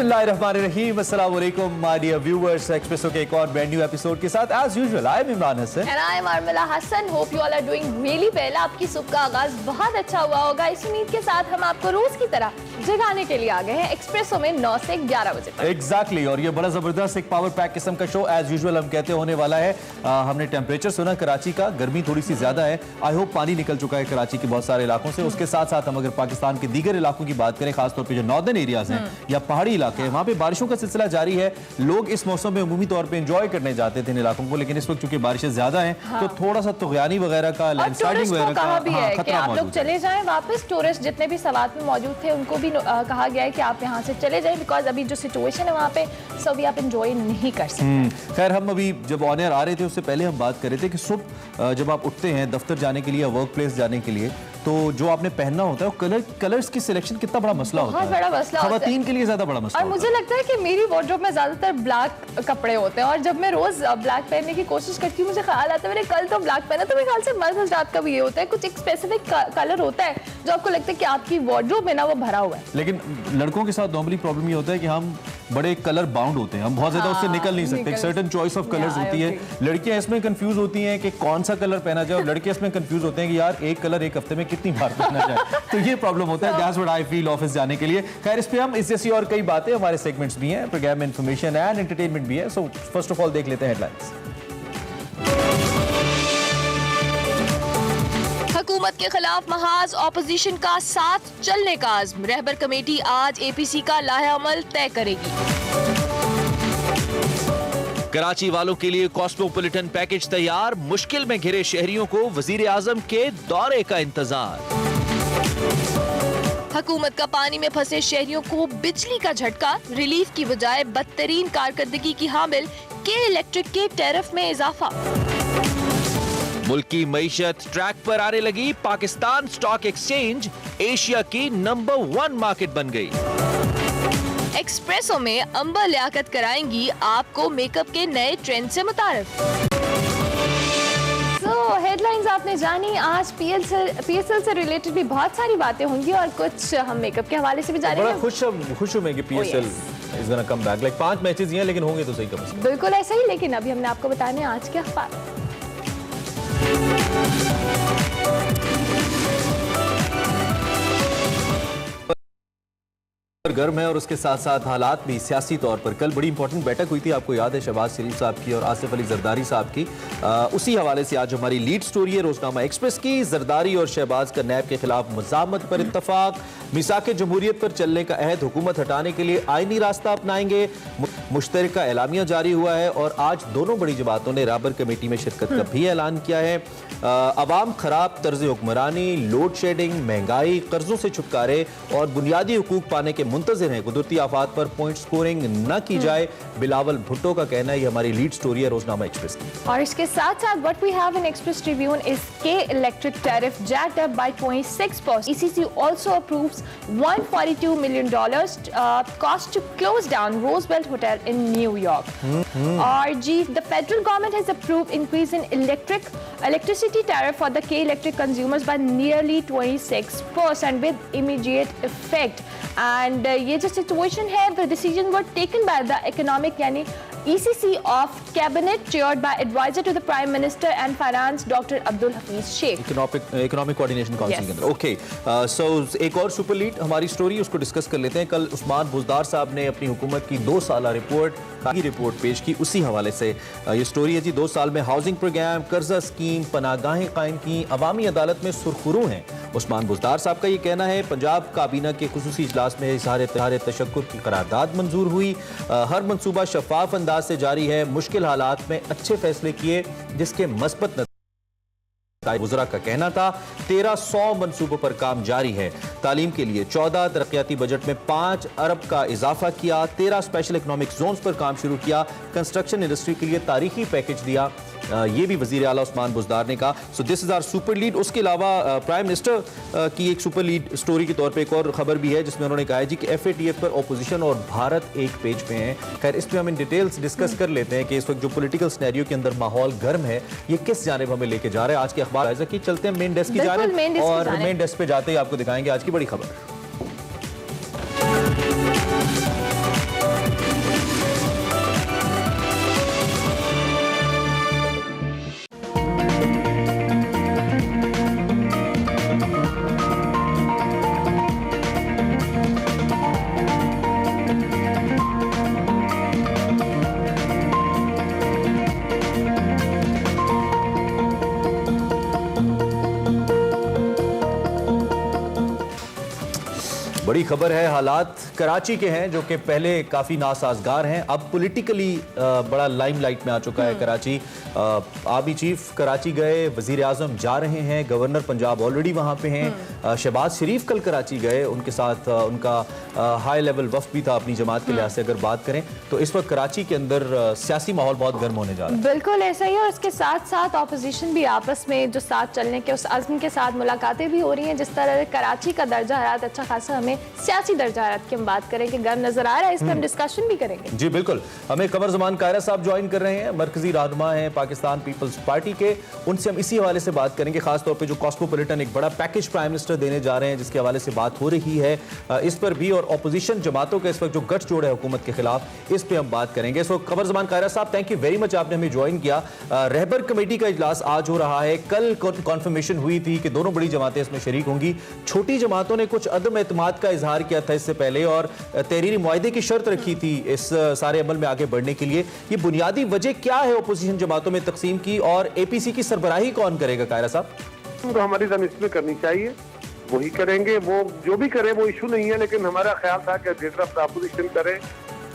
बिस्मिल्लाहिर्रहमानिर्रहीम, अस्सलाम वालेकुम माय डियर व्यूअर्स। एक्सप्रेसो के एक और ब्रांड न्यू एपिसोड के साथ as usual I am Imran Hasan and I am Armila Hasan. Hope you all are doing really well. आपकी सुबह का आगाज बहुत अच्छा हुआ होगा। इस उम्मीद के साथ हम आपको रोज की तरह जगाने के लिए आ गए हैं एक्सप्रेसो में 9 से 11 बजे तक। एग्जैक्टली और ये बड़ा जबरदस्त एक पावर पैक किस्म का शो एज यूजुअल हम कहते होने वाला है। हमने टेम्परेचर सुना कराची का, गर्मी थोड़ी सी ज्यादा है। आई होप पानी निकल चुका है कराची के बहुत सारे इलाकों से। उसके साथ साथ हम अगर पाकिस्तान के दीगर इलाकों की बात करें, खासतौर पर जो नॉर्दर्न एरियाज हैं या पहाड़ी इलाके हैं, वहाँ पे बारिशों का सिलसिला जारी है। लोग इस मौसम में उमूमी तौर पे एंजॉय करने जाते थे इन इलाकों को, लेकिन इस वक्त चूंकि बारिशें ज्यादा हैं तो थोड़ा सा तुगयानी वगैरह का, लैंडस्लाइडिंग वगैरह का भी है कि आप लोग चले जाएं वापस। टूरिस्ट जितने भी सवात में मौजूद थे उनको भी कहा गया है कि आप यहाँ से चले जाएं, बिकॉज अभी जो सिचुएशन है वहाँ पे सो भी आप एंजॉय नहीं कर सकते। खैर, हम अभी जब ऑन एयर आ रहे थे उससे पहले हम बात कर रहे थे कि सुबह जब आप उठते हैं दफ्तर जाने के लिए या वर्क प्लेस जाने के लिए, तो जो आपने पहनना होता है वो कलर्स की सिलेक्शन कितना बड़ा मसला होता है। बहुत बड़ा मसला होता है, खवातीन के लिए ज्यादा बड़ा मसला। और मुझे लगता है कि मेरी वार्डरोब में ज्यादातर ब्लैक कपड़े होते हैं, और जब मैं रोज ब्लैक पहनने की कोशिश करती हूँ मुझे ख्याल आता है मैंने कल तो ब्लैक पहना। तो मेरे ख्याल से मर्द हज़रात का भी ये होता है, कुछ एक स्पेसिफिक कलर होता है जो आपको लगता है कि आपकी वार्डरोब में ना वो भरा हुआ है। लेकिन लड़कों के साथ नॉर्मली प्रॉब्लम ये होता है कि हम बड़े कलर बाउंड होते हैं, हम बहुत ज्यादा उससे निकल नहीं सकते। सर्टेन चॉइस ऑफ कलर्स होती है। लड़कियां इसमें कंफ्यूज होती हैं कि कौन सा कलर पहना जाए, और लड़के इसमें कंफ्यूज होते हैं कि यार एक कलर एक हफ्ते में कितनी बार पहना जाए। तो ये प्रॉब्लम होता है। That's what I feel office जाने के लिए। खैर, इस पे हम इस जैसी और कई बातें, हमारे सेगमेंट्स भी हैं, प्रोग्राम में इंफॉर्मेशन एंड एंटरटेनमेंट भी है। सो फर्स्ट ऑफ ऑल देख लेते हैं हेडलाइंस। हुकूमत के खिलाफ महाज ऑपोजिशन का साथ चलने का आज़्म। रहबर कमेटी आज एपीसी का लाहेअमल तय करेगी। कराची वालों के लिए कॉस्मोपॉलिटन पैकेज तैयार, मुश्किल में घिरे शहरियों को वजीर आजम के दौरे का इंतजार। हुकूमत का पानी में फंसे शहरियों को बिजली का झटका, रिलीफ की बजाय बदतरीन कारकर्दगी की हामिल के इलेक्ट्रिक के टैरिफ में इजाफा। मुल्क की मईशत ट्रैक पर आने लगी, पाकिस्तान स्टॉक एक्सचेंज एशिया की नंबर 1 मार्केट बन गई। एक्सप्रेसो में अंबर लियाकत कराएंगी आपको मेकअप के नए ट्रेंड से मुतारिफ। हेडलाइंस आपने जानी। आज पीएसएल से रिलेटेड भी बहुत सारी बातें होंगी और कुछ हम मेकअप के हवाले से भी जानेंगे। बड़ा खुश हूं मैं कि PSL is gonna come back. Like 5 matches ही हैं लेकिन होंगे तो सही कम से कम। बिल्कुल ऐसा ही। लेकिन अभी हमने आपको बताने आज के अखबार। गर्म है और उसके साथ साथ हालात भी सियासी तौर पर। कल बड़ी इंपॉर्टेंट बैठक हुई थी, आपको याद है, शहबाज शरीफ साहब की और आसिफ अली जरदारी साहब की। उसी हवाले से आज हमारी लीड स्टोरी है रोजनामा एक्सप्रेस की। जरदारी और शहबाज का नैब के खिलाफ मज़ामत पर इत्तफाक, मिसाके जमहूरियत पर चलने का अहद, हुकूमत हटाने के लिए आईनी रास्ता अपनाएंगे, मुश्तरका एलामिया जारी हुआ है। और आज दोनों बड़ी जमातों ने रहबर कमेटी में शिरकत का भी ऐलान किया है। अवाम खराब तर्ज हुक्मरानी, लोड शेडिंग, महंगाई, कर्जों से छुटकारे और बुनियादी हुकूक पाने के मुंतज़िर हैं। कुदरती आफात पर पॉइंट स्कोरिंग न की जाए, बिलावल भुट्टो का कहना है। ये हमारी लीड स्टोरी है रोजनामा एक्सप्रेस की। और इसके साथ साथ what we have in Express Tribune is K electric tariff jacked up by 26%. ECC also approves $142 million cost to close down Roosevelt Hotel in New York. और जी, the federal government has approved increase in electricity tariff for the K electric consumers by nearly 26% with immediate effect. And ये जो situation है, the decision were taken by the economic यानी ECC of cabinet chaired by advisor to the prime minister and finance Dr. Abdul Hafiz Sheikh. Economic coordination council के अंदर। Okay, सो एक और super lead हमारी story, उसको discuss कर लेते हैं। कल उस्मान बुज़दार साहब ने अपनी हुकूमत की 2 साला रिपोर्ट पेश की, उसी हवाले से ये स्टोरी है जी। 2 साल में हाउसिंग प्रोग्राम, कर्जा स्कीम, पनागाहें कायम की, अवामी अदालत में सुरखरू हैं। उस्मान बुज़दार साहब का ये कहना है। पंजाब काबीना के खुसूसी इजलास में इज़हार तशक्कुर की करारदाद मंजूर हुई। हर मनसूबा शफाफ अंदाज से जारी है। मुश्किल हालात में अच्छे फैसले किए जिसके मस्बत वज़रा का कहना था। 1300 मनसूबों पर काम जारी है। तालीम के लिए 14, तरक्याती बजट में 5 अरब का इजाफा किया। 13 स्पेशल इकोनॉमिक जोन्स पर काम शुरू किया। कंस्ट्रक्शन इंडस्ट्री के लिए तारीखी पैकेज दिया। ये भी वजीर आला उस्मान बुज़दार ने कहा। So this is our super lead. उसके अलावा प्राइम मिनिस्टर की एक सुपर लीड स्टोरी के तौर पे एक और खबर भी है जिसमें उन्होंने कहा है जी कि FATF पर ओपोजिशन और भारत एक पेज पे हैं। खैर, इस पर हम इन डिटेल्स डिस्कस कर लेते हैं कि इस वक्त जो पॉलिटिकल सिनेरियो के अंदर माहौल गर्म है, ये किस जानिब हमें लेके जा रहा है। आज के अखबार की चलते हैं मेन डेस्क की जानिब, और मेन डेस्क पे जाते ही आपको दिखाएंगे आज की बड़ी खबर। बड़ी खबर है, हालात कराची के हैं जो कि पहले काफ़ी नासाजगार हैं, अब पॉलिटिकली बड़ा लाइमलाइट में आ चुका है कराची। आर्मी चीफ कराची गए, वजीर आजम जा रहे हैं, गवर्नर पंजाब ऑलरेडी वहाँ पे हैं, शहबाज शरीफ कल कराची गए, उनके साथ उनका हाई लेवल वफ्द भी था अपनी जमात के लिहाज से अगर बात करें तो इस वक्त कराची के अंदर सियासी माहौल बहुत गर्म होने जा रहा है। बिल्कुल ऐसा ही है, और इसके साथ साथ ऑपोजिशन भी आपस में जो साथ चलने के उस अज़्म के साथ मुलाकातें भी हो रही हैं। जिस तरह कराची का दर्जा हरारत अच्छा खासा, हमें सियासी दर्जा हरारत की हम बात करें कि गर्म नजर आ रहा है, इस पर हम डिस्कशन भी करेंगे। जी बिल्कुल, हमें कमर जमान कायरा साहब ज्वाइन कर रहे हैं, मरकजी रहनुमा हैं पाकिस्तान पीपल्स पार्टी के, उनसे हम इसी हवाले से बात करेंगे, खासतौर पर जो कॉस्मोपॉलिटन एक बड़ा पैकेज प्राइम मिनिस्टर देने जा रहे हैं जिसके हवाले से बात हो रही है, इस पर भी, और अपोजिशन जमातों के इस वक्त जो गठजोड़ है हुकूमत के खिलाफ, इस पर हम बात करेंगे। सो कमर जमान कायरा साहब, थैंक यू वेरी मच, आपने हमें ज्वाइन किया। रहबर कमेटी का इजलास आज हो रहा है, कल कॉन्फर्मेशन हुई थी कि दोनों बड़ी जमातें इसमें शरीक होंगी, छोटी जमातों ने कुछ अदम एतमाद का इजहार किया था इससे पहले और तहरीरी मुआहदे की शर्त रखी थी इस सारे अमल में आगे बढ़ने के लिए। ये बुनियादी वजह क्या है अपोजिशन जमातों में तकसीम की, और एपीसी की सरबराही कौन करेगा कायरा साहब? तो हमारी तनस्ब करनी चाहिए, वही करेंगे, वो जो भी करे वो इशू नहीं है, लेकिन हमारा ख्याल था कि लीडर अपोजिशन करे,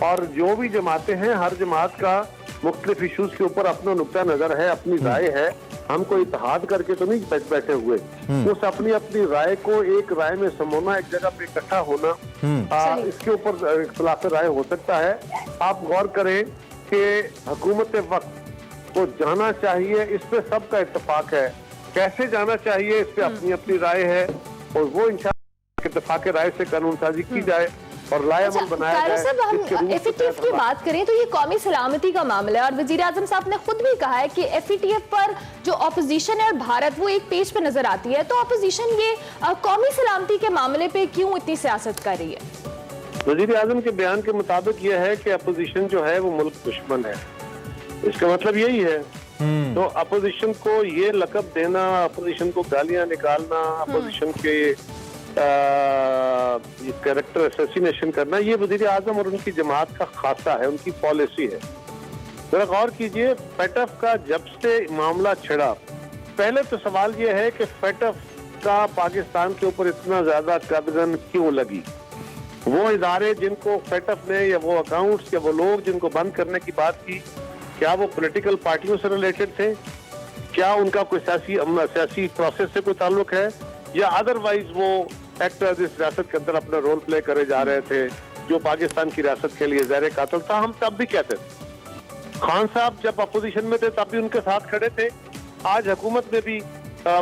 और जो भी जमातें हैं हर जमात का मुख्तलिफ इशूज के ऊपर अपना नुक्ता नजर है, अपनी राय है, हम कोई इत्तेहाद करके तो नहीं बैठे हुए, उस अपनी अपनी राय को एक राय में समोना, एक जगह पे इकट्ठा होना, इसके ऊपर इख्तिलाफ राय हो सकता है। आप गौर करें कि हुकूमत वक्त को जाना चाहिए, इस पे सबका इत्तेफाक है, कैसे जाना चाहिए इस पे अपनी अपनी राय है, और वो इंशाअल्लाह इत्तेफाक राय से कानून साजी की जाए और लायमल बनाया जाए। साहब, हम एफएटीएफ की बात करें तो ये कौमी सलामती का मामला है, और वजीर आजम साहब ने खुद भी कहा है कि एफएटीएफ पर जो अपोजिशन है और भारत वो एक पेज पे नजर आती है, तो अपोजिशन ये कौमी सलामती के मामले पे क्यों इतनी सियासत कर रही है? वजीर आजम के बयान के मुताबिक यह है कि अपोजिशन जो है वो मुल्क दुश्मन है, इसका मतलब यही है। तो अपोजिशन को ये लकब देना, अपोजिशन को गालियां निकालना, अपोजिशन के ये कैरेक्टर असैसिनेशन करना, ये वजीर आजम और उनकी जमात का खासा है, उनकी पॉलिसी है। जरा गौर कीजिए, फेटफ का जब से मामला छिड़ा, पहले तो सवाल ये है कि फेटफ का पाकिस्तान के ऊपर इतना ज्यादा कदगन क्यों लगी? वो इदारे जिनको फेटफ ने, या वो अकाउंट्स, या वो लोग जिनको बंद करने की बात की, क्या वो पॉलिटिकल पार्टियों से रिलेटेड थे? क्या उनका कोई सियासी प्रोसेस से कोई ताल्लुक है, या अदरवाइज वो एक्टर्स इस रियासत के अंदर अपना रोल प्ले करे जा रहे थे जो पाकिस्तान की रियासत के लिए ज़हर कातिल था? हम तब भी कहते थे, खान साहब जब अपोजिशन में थे तब भी उनके साथ खड़े थे, आज हुकूमत में भी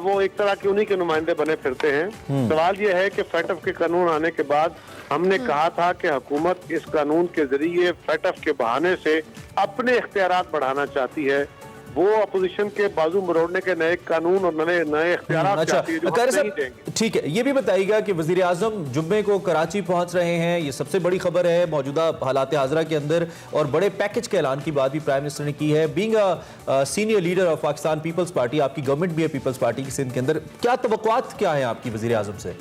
वो एक तरह के उन्हीं के नुमाइंदे बने फिरते हैं। सवाल ये है कि फेटफ के कानून आने के बाद हमने कहा था कि हुकूमत इस कानून के जरिए फेटफ के बहाने से अपने इख्तियारात बढ़ाना चाहती है, वो अपोजिशन के बाजू मरोड़ने के नए कानून और नए इख्तियारात चाहती है जो हम नहीं देंगे। ठीक है, ये भी बताइएगा कि वजीर आजम जुम्मे को कराची पहुंच रहे हैं, ये सबसे बड़ी खबर है मौजूदा हालात हाजरा के अंदर, और बड़े पैकेज के ऐलान की बात भी प्राइम मिनिस्टर ने की है। Being a senior leader of Pakistan Peoples Party, आपकी गवर्नमेंट भी है पीपल्स पार्टी की सिंध के अंदर, क्या तवक्कुआत क्या है आपकी वजीर आजम से?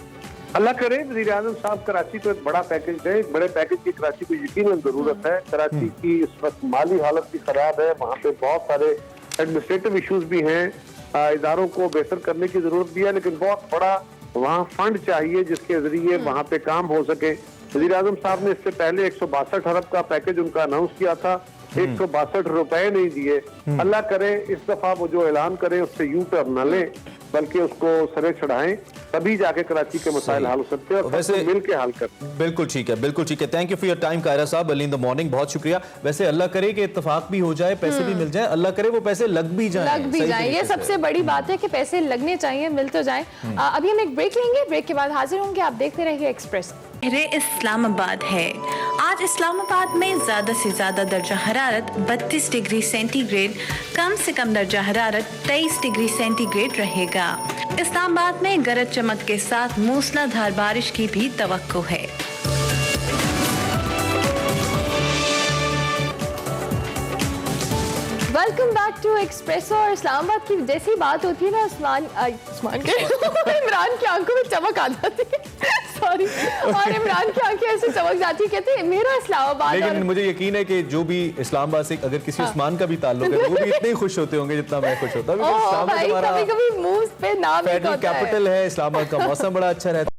अल्लाह करे वज़ीर आज़म साहब कराची को एक बड़ा पैकेज दे, एक बड़े पैकेज की कराची को यकीनन जरूरत है। कराची की इस वक्त माली हालत भी खराब है, वहाँ पे बहुत सारे एडमिनिस्ट्रेटिव इश्यूज भी हैं, इदारों को बेहतर करने की जरूरत भी है, लेकिन बहुत बड़ा वहाँ फंड चाहिए जिसके जरिए वहाँ पे काम हो सके। वज़ीर आज़म साहब ने इससे पहले 162 अरब का पैकेज उनका अनाउंस किया था, 162 रुपए नहीं दिए। अल्लाह करे इस दफा वो जो ऐलान करें उससे यूं टर्न न लें, बल्कि उसको सरे चढ़ाएं, तभी जाके कराची के मसाइल हल हो सकते हैं, और वैसे मिल के हल करते हैं। बिल्कुल ठीक है, बिल्कुल ठीक है। Thank you for your time Kaira sahab, early in the morning, बहुत शुक्रिया। वैसे अल्लाह करे कि इत्तेफाक भी हो जाए, पैसे भी मिल जाए, अल्लाह करे वो पैसे लग भी जाए, ये सबसे बड़ी बात है कि पैसे लगने चाहिए, मिल तो जाए। अभी हम एक ब्रेक लेंगे, ब्रेक के बाद हाजिर होंगे, आप देखते रहिए एक्सप्रेस। इस्लामाबाद है। आज इस्लामाबाद में ज़्यादा से ज़्यादा दर्जा हरारत 32 डिग्री सेंटीग्रेड, कम से कम दर्जा हरारत 23 डिग्री सेंटीग्रेड रहेगा। इस्लामाबाद में गरज चमक के साथ मूसलाधार बारिश की भी तवक्को है। Welcome back to Expresso. और इस्लामाबाद की जैसी बात होती है ना, इमरान की आंखों में चमक आ जाती है, सॉरी, और इमरान की आंखें ऐसे चमक जाती है, कहते हैं मेरा इस्लामाबाद। लेकिन मुझे यकीन है कि जो भी इस्लामाबाद से अगर किसी उस्मान का भी ताल्लुक है, वो भी इतने ही खुश होते होंगे जितना मैं खुश होता हूँ। कभी-कभी मुंह पे नाम कैपिटल है, इस्लामाबाद का मौसम बड़ा अच्छा रहता है।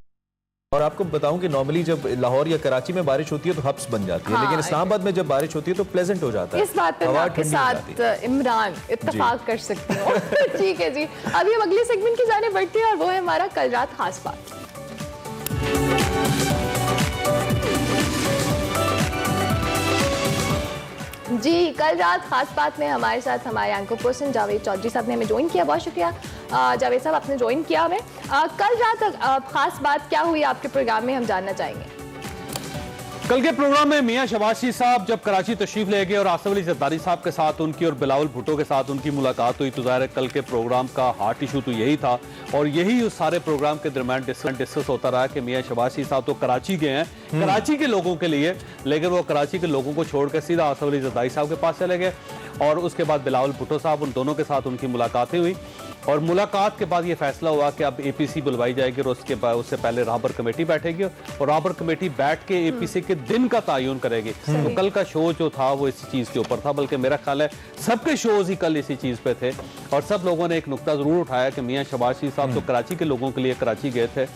और आपको बताऊं कि नॉर्मली जब लाहौर या कराची में बारिश होती है तो हब्स बन जाती है, लेकिन इस्लामाबाद में जब बारिश होती है तो प्लेजेंट हो जाता है। इस बात पे मैं आपके साथ इमरान इत्तेफाक कर सकती हूँ। ठीक है जी, अभी हम अगले सेगमेंट की जाने बढ़ते हैं और वो है हमारा कल रात खास बात। जी, कल रात खास बात में हमारे साथ हमारे एंकर पर्सन जावेद चौधरी साहब ने हमें ज्वाइन किया। बहुत शुक्रिया जावेद साहब, आपने ज्वाइन किया हमें। कल रात खास बात क्या हुई आपके प्रोग्राम में, हम जानना चाहेंगे। कल के प्रोग्राम में मियां शहबाज शरीफ साहब जब कराची तशरीफ ले गए और आसिफ अली जरदारी साहब के साथ उनकी और बिलावल भुट्टो के साथ उनकी मुलाकात हुई, तो ज़ाहिर है कल के प्रोग्राम का हार्ट इशू तो यही था और यही उस सारे प्रोग्राम के दरमियान डिस्कस होता रहा कि मियां शहबाज शरीफ साहब तो कराची गए हैं कराची के लोगों के लिए, लेकिन वो कराची के लोगों को छोड़कर सीधा आसिफ अली जरदारी साहब के पास चले गए और उसके बाद बिलावल भुट्टो साहब, उन दोनों के साथ उनकी मुलाकातें हुई और मुलाकात के बाद ये फैसला हुआ कि अब एपीसी बुलवाई जाएगी और उससे पहले राहबर कमेटी बैठेगी और राहबर कमेटी बैठ के एपीसी के दिन का तयन करेगी। तो कल का शो जो था वो इसी चीज के ऊपर था, बल्कि मेरा ख्याल है सबके शोज ही कल इसी चीज पे थे और सब लोगों ने एक नुक्ता जरूर उठाया कि मियां शहबाज शरीफ साहब तो कराची के लोगों के लिए कराची गए थे,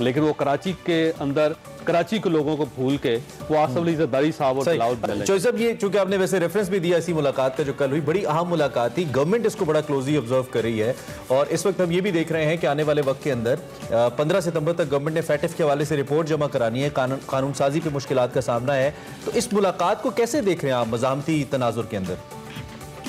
लेकिन वो कराची के अंदर कराची के लोगों को भूल के वो आसिफ अली जरदारी साहब और बिलावल साहब, ये चूंकि आपने वैसे रेफरेंस भी दिया इसी मुलाकात का जो कल हुई, बड़ी अहम मुलाकात थी, गवर्नमेंट इसको बड़ा क्लोजली ऑब्जर्व कर रही है और इस वक्त हम ये भी देख रहे हैं कि आने वाले वक्त के अंदर 15 सितंबर तक गवर्नमेंट ने फैटिफ के हवाले से रिपोर्ट जमा करानी है, कानून साजी पे मुश्किलात का सामना है, तो इस मुलाकात को कैसे देख रहे हैं आप मज़ामती तनाजुर के अंदर?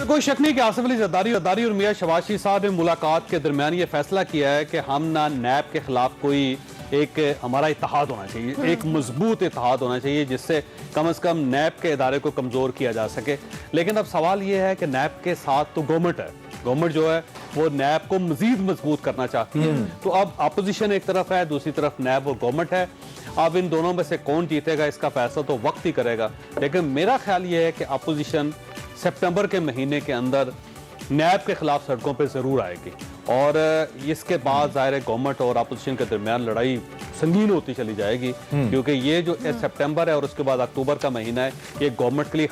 कोई शक नहीं कि आसिफ अली जरदारी और मियां शहबाज शरीफ साहब ने मुलाकात के दरमियान ये फैसला किया है कि हम ना नैब के खिलाफ कोई एक हमारा इत्तेहाद होना चाहिए, एक मजबूत इत्तेहाद होना चाहिए जिससे कम से कम नैब के इदारे को कमज़ोर किया जा सके। लेकिन अब सवाल ये है कि नैब के साथ तो गवर्नमेंट है, गवर्नमेंट जो है वो नैब को मजीद मजबूत करना चाहती है, तो अब अपोजिशन एक तरफ है, दूसरी तरफ नैब और गवर्नमेंट है। अब इन दोनों में से कौन जीतेगा इसका फैसला तो वक्त ही करेगा, लेकिन मेरा ख्याल ये है कि अपोजिशन सितंबर के महीने के अंदर नैब के खिलाफ सड़कों पर जरूर आएगी और इसके बाद ज़ाहिर है गवर्नमेंट और अपोजिशन के दरमियान लड़ाई संगीन होती चली जाएगी, क्योंकि ये जो सितंबर है और उसके बाद अक्टूबर का महीना है, ये गवर्नमेंट के लिए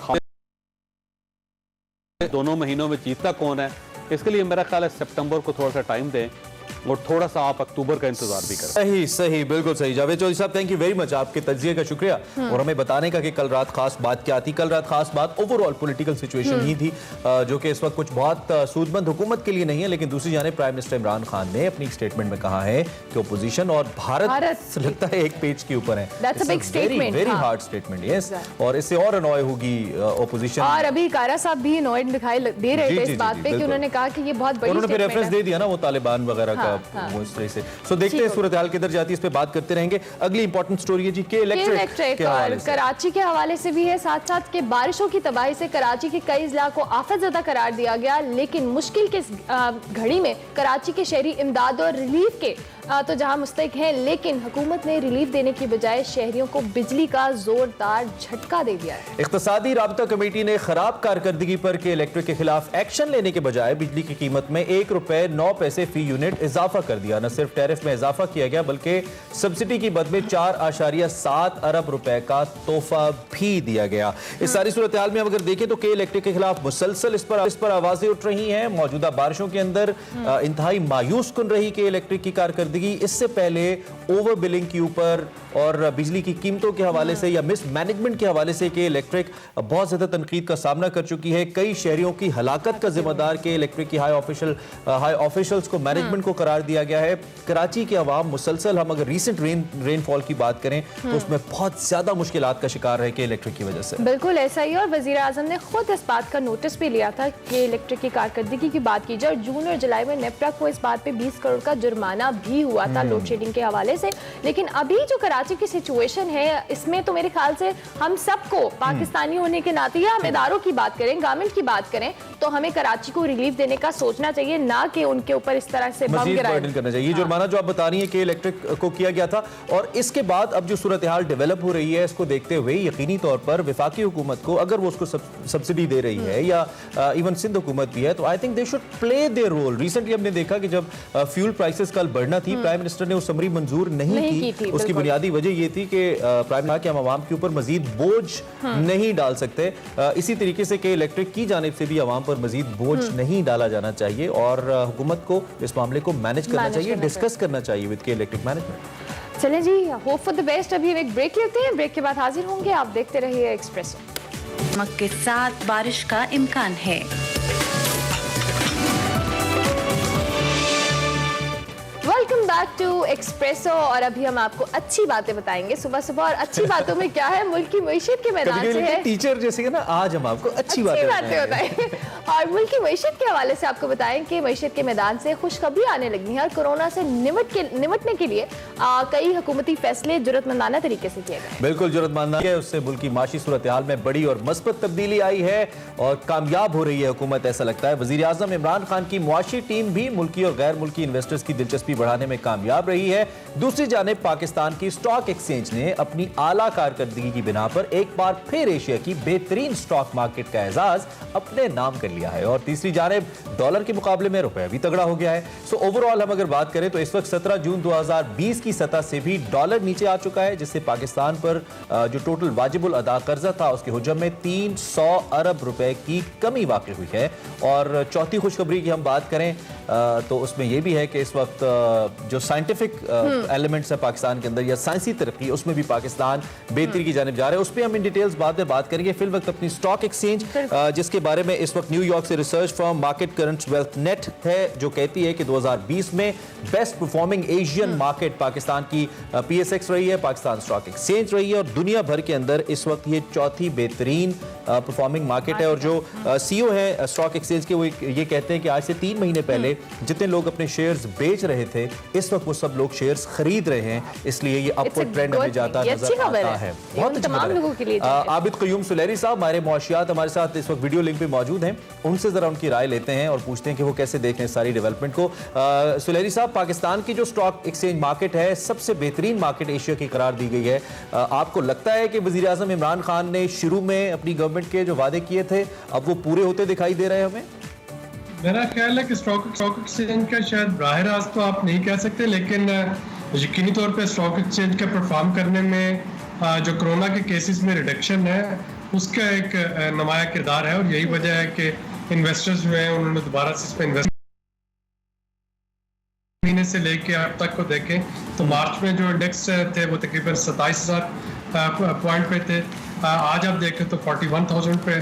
दोनों महीनों में जीतता कौन है, इसके लिए मेरा ख्याल है सितंबर को थोड़ा सा टाइम दें और थोड़ा सा आप अक्टूबर का इंतजार भी करें। सही बिल्कुल सही। जावेद चौधरी साहब, थैंक यू वेरी मच, आपके तज्जिए का शुक्रिया और हमें बताने का कि कल रात खास बात क्या थी। कल रात खास बात ओवरऑल पॉलिटिकल सिचुएशन ही थी जो कि इस वक्त कुछ बहुत सूदमंद हुकूमत के लिए नहीं है, लेकिन दूसरी जाने प्राइम मिनिस्टर इमरान खान ने अपनी स्टेटमेंट में कहा है कि ओपोजिशन और भारत लगता है एक पेज के ऊपर है। वेरी हार्ड स्टेटमेंट, यस, और इससे और अनॉय होगी ओपोजिशन। और अभी कारा साहब भी अनॉयड दिखाई दे रहे थे इस बात पे कि उन्होंने कहा कि ये बहुत बड़ी उन्होंने रेफरेंस दे दिया ना वो तालिबान वगैरह का वो इस तरह से। सो देखते हैं सूरत हाल किधर जाती है, इस पे बात करते रहेंगे। अगली इंपॉर्टेंट स्टोरी है जी के इलेक्ट्रिक और कराची के हवाले से भी है, साथ साथ के बारिशों की तबाही से कराची के कई इजला को आफत ज़दा करार दिया गया, लेकिन मुश्किल के घड़ी में कराची के शहरी इमदाद और रिलीफ के तो जहां मुस्तैक हैं, लेकिन हुकूमत ने रिलीफ देने की बजाय शहरियों को बिजली का जोरदार झटका दे दिया है। इख्तिसादी राबता कमेटी ने खराब कारकर्दगी पर के इलेक्ट्रिक के खिलाफ एक्शन लेने के बजाय बिजली की कीमत में ₹1.09 फी यूनिट इजाफा कर दिया। न सिर्फ टैरिफ में इजाफा किया गया बल्कि सब्सिडी की बदले 4.7 अरब रुपए का तोहफा भी दिया गया। इस सारी सूरत हाल में अगर देखें तो के इलेक्ट्रिक के खिलाफ मुसलसल इस पर आवाजें उठ रही हैं। मौजूदा बारिशों के अंदर इंतहाई मायूस कुन रही के इलेक्ट्रिक की कारकर्दगी। इससे पहले ओवर बिलिंग के ऊपर और बिजली की कीमतों के हवाले से या मिस मैनेजमेंट के हवाले से के इलेक्ट्रिक बहुत ज्यादा तनकीद का सामना कर चुकी है। कई शहरियों की हलाकत का जिम्मेदार के इलेक्ट्रिक की हाई ऑफिशियल्स को मैनेजमेंट को करार दिया गया है। कराची के अवाम मुसलसल, हम अगर रीसेंट रेनफॉल की बात करें तो उसमें बहुत ज्यादा मुश्किलात का शिकार है कि इलेक्ट्रिक की वजह से। बिल्कुल ऐसा ही, और वजीर आजम ने खुद इस बात का नोटिस भी लिया था कि इलेक्ट्रिक की कारकर्दगी की बात की जाए, और जून और जुलाई में नेपरा को इस बात पे 20 करोड़ का जुर्माना भी हुआ था लोड शेडिंग के हवाले से। लेकिन अभी जो कराची की सिचुएशन है इसमें तो मेरे ख्याल से हम सबको पाकिस्तानी होने के नाते या हम इदारों की बात करें, गवर्नमेंट की बात करें, तो हमें कराची को रिलीफ देने का सोचना चाहिए, ना कि उनके ऊपर इस तरह से बम गिराना करना चाहिए। जुर्माना जो आप बता रही है कि इलेक्ट्रिक को किया गया था, और इसके बाद अब जो सूरत हाल डेवलप हो रही है इसको देखते हुए यकीनी तौर पर वफाकी हुकूमत को, अगर वो उसको सब्सिडी दे रही है या इवन सिंध हुकूमत भी है, तो I think they should play their role. Recently हमने देखा कि जब फ्यूल प्राइसेस कल बढ़ना थी, प्राइम मिनिस्टर ने वो समरी मंजूर नहीं की। उसकी बुनियादी वजह ये थी कि प्राइम मिनिस्टर के हम आवाम के ऊपर मजीद बोझ नहीं डाल सकते। इसी तरीके से कि इलेक्ट्रिक की जानिब से भी आवाम पर मजीद बोझ नहीं डाला जाना चाहिए और हुकूमत को इस मामले को मैनेज करना चाहिए, डिस्कस करना चाहिए विद के इलेक्ट्रिक मैनेजमेंट। चलें जी, होप फॉर द बेस्ट। अभी हम एक ब्रेक लेते हैं, ब्रेक के बाद हाजिर होंगे। आप देखते रहिए एक्सप्रेसो। चमक के साथ बारिश का इम्कान है। Welcome back to Expresso. और अभी हम आपको अच्छी बातें बताएंगे सुबह सुबह। और अच्छी बातों में क्या है, मुल्क की मईशत के मैदान से है। टीचर जैसे कि ना, आज हम आपको अच्छी बातें बताएं और मुल्क की मईशत के हवाले से आपको बताएं कि मईशत के मैदान से खुशखबरी आने लगी है। और कोरोना से निमटने के लिए कई हुकूमती फैसले जुर्रतमंदाना तरीके से किए गए। बिल्कुल जुर्रतमंदाना है, उससे मुल्क की माशी सूरत हाल में बड़ी और मस्बत तब्दीली आई है और कामयाब हो रही है हुकूमत, ऐसा लगता है। वजीर आजम इमरान खान की मुआशी टीम भी मुल्की और गैर मुल्की इन्वेस्टर्स की दिलचस्पी बढ़ाने में कामयाब रही है। दूसरी जानिब पाकिस्तान की स्टॉक एक्सचेंज ने अपनी आला कारकर्दगी की बिना पर एक बार फिर एशिया की बेहतरीन स्टॉक मार्केट का एजाज अपने नाम कर लिया है। और तीसरी जानिब डॉलर के मुकाबले में रुपया भी तगड़ा हो गया है। सो ओवरऑल हम अगर बात करें तो इस वक्त 17 जून 2020 की सतह से भी डॉलर नीचे आ चुका है, जिससे पाकिस्तान पर जो टोटल वाजिबुल अदा कर्जा था उसके हुजम में 300 अरब रुपए की कमी वाक़ई हुई है। और चौथी खुशखबरी की हम बात करें तो उसमें यह भी है कि इस वक्त जो साइंटिफिक एलिमेंट्स है पाकिस्तान के अंदर या साइंसी तरक्की, उसमें भी पाकिस्तान बेहतरी की जानिब जा रहा है। उस पर हम इन डिटेल्स बाद में बात करेंगे। फिल वक्त अपनी स्टॉक एक्सचेंज जिसके बारे में इस वक्त न्यूयॉर्क से research firm market current wealth net है, जो कहती है कि 2020 में best performing Asian market Pakistan की PSX रही है, पाकिस्तान स्टॉक एक्सचेंज रही है। और दुनिया भर के अंदर इस वक्त ये चौथी बेहतरीन परफॉर्मिंग मार्केट है। और जो CEO है स्टॉक एक्सचेंज के, वो ये कहते हैं कि आज से 3 महीने पहले जितने लोग अपने शेयर्स बेच रहे थे, इस वक्त वो सब लोग शेयर्स खरीद रहे हैं, इसलिए ये अपवर्ड ट्रेंड हमें जाता नजर आता है। बहुत अच्छी खबर है। आबिद क़य्यूम सुलैरी साहब हमारे मुआशियात हमारे साथ इस वक्त वीडियो लिंक पे मौजूद हैं, उनसे जरा उनकी राय लेते हैं और पूछते हैं कि वो कैसे देख रहे हैं सारी डेवलपमेंट को। सुलैरी साहब, पाकिस्तान की जो स्टॉक एक्सचेंज मार्केट है सबसे बेहतरीन मार्केट एशिया की करार दी गई है। आपको लगता है कि वजीर आजम इमरान खान ने शुरू में अपनी गवर्नमेंट के जो वादे किए थे अब वो पूरे होते दिखाई दे रहे हैं हमें? मेरा ख्याल है कि स्टॉक एक्सचेंज का शायद बराह रास्त तो आप नहीं कह सकते, लेकिन यकीनी तौर पे स्टॉक एक्सचेंज के परफॉर्म करने में जो कोरोना के केसेस में रिडक्शन है उसका एक नुमाया किरदार है। और यही वजह है कि इन्वेस्टर्स जो है उन्होंने दोबारा से इस पर इन्वेस्ट महीने से लेके अब तक को देखें तो मार्च में जो इंडेक्स थे वो तकरीबन 27,000 पॉइंट पे थे। आज आप देखें तो 41,000 पे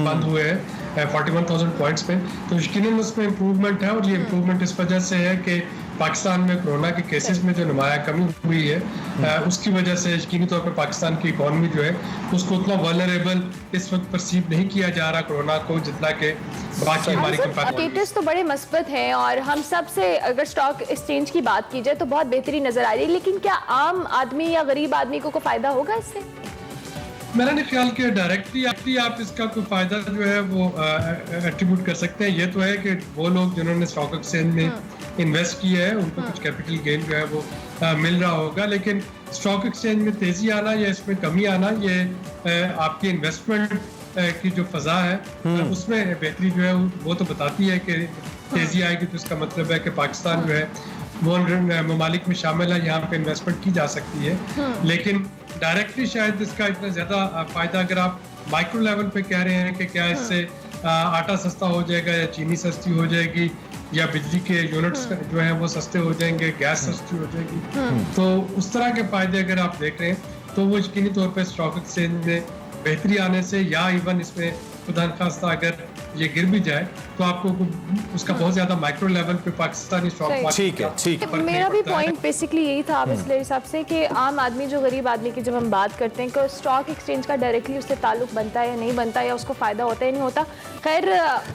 बंद हुए हैं, 41,000 पॉइंट्स पे। तो यकीनन उसमें इम्प्रूवमेंट है और ये इम्प्रूवमेंट इस वजह से है कि पाकिस्तान में कोरोना के केसेस में जो नुमाया कमी हुई है उसकी वजह से यकीनी तौर पर पाकिस्तान की इकॉनमी जो है उसको उतना वल्नरेबल इस वक्त परसीव नहीं किया जा रहा कोरोना को जितना कि बाकी हमारी इंडिकेटर्स तो बड़े मस्बत हैं। और हम सब से अगर स्टॉक एक्सचेंज की बात की जाए तो बहुत बेहतरी नजर आ रही है, लेकिन क्या आम आदमी या गरीब आदमी को फायदा होगा इससे? मेरा नहीं ख्याल कि डायरेक्टली आप इसका कोई फायदा जो है वो एट्रीब्यूट कर सकते हैं। ये तो है कि वो लोग जिन्होंने स्टॉक एक्सचेंज में इन्वेस्ट किया है उनको कुछ कैपिटल गेन जो है वो मिल रहा होगा, लेकिन स्टॉक एक्सचेंज में तेजी आना या इसमें कमी आना ये आपकी इन्वेस्टमेंट की जो फजा है उसमें बेहतरी जो है वो तो बताती है कि तेजी आएगी। तो इसका मतलब है कि पाकिस्तान जो है वो ममालिक में शामिल है, यहाँ पे इन्वेस्टमेंट की जा सकती है। लेकिन डायरेक्टली शायद इसका इतना ज्यादा फायदा, अगर आप माइक्रो लेवल पे कह रहे हैं कि क्या इससे आटा सस्ता हो जाएगा या चीनी सस्ती हो जाएगी या बिजली के यूनिट्स जो है वो सस्ते हो जाएंगे, गैस सस्ती हो जाएगी, तो उस तरह के फायदे अगर आप देख रहे हैं तो वो यकीनी तौर पर स्टॉक एक्सचेंज में बेहतरी आने से या इवन इसमें खुदा न खास्ता अगर ये गिर भी जाए तो आपको उसका बहुत ज्यादा माइक्रो लेवल पे पाकिस्तानी स्टॉक मार्केट ठीक है। मेरा भी पॉइंट बेसिकली यही था इसलिए हिसाब से कि आम आदमी जो गरीब आदमी की जब हम बात करते हैं कि स्टॉक एक्सचेंज का डायरेक्टली उससे ताल्लुक बनता है या नहीं बनता या उसको फायदा होता है नहीं होता, खैर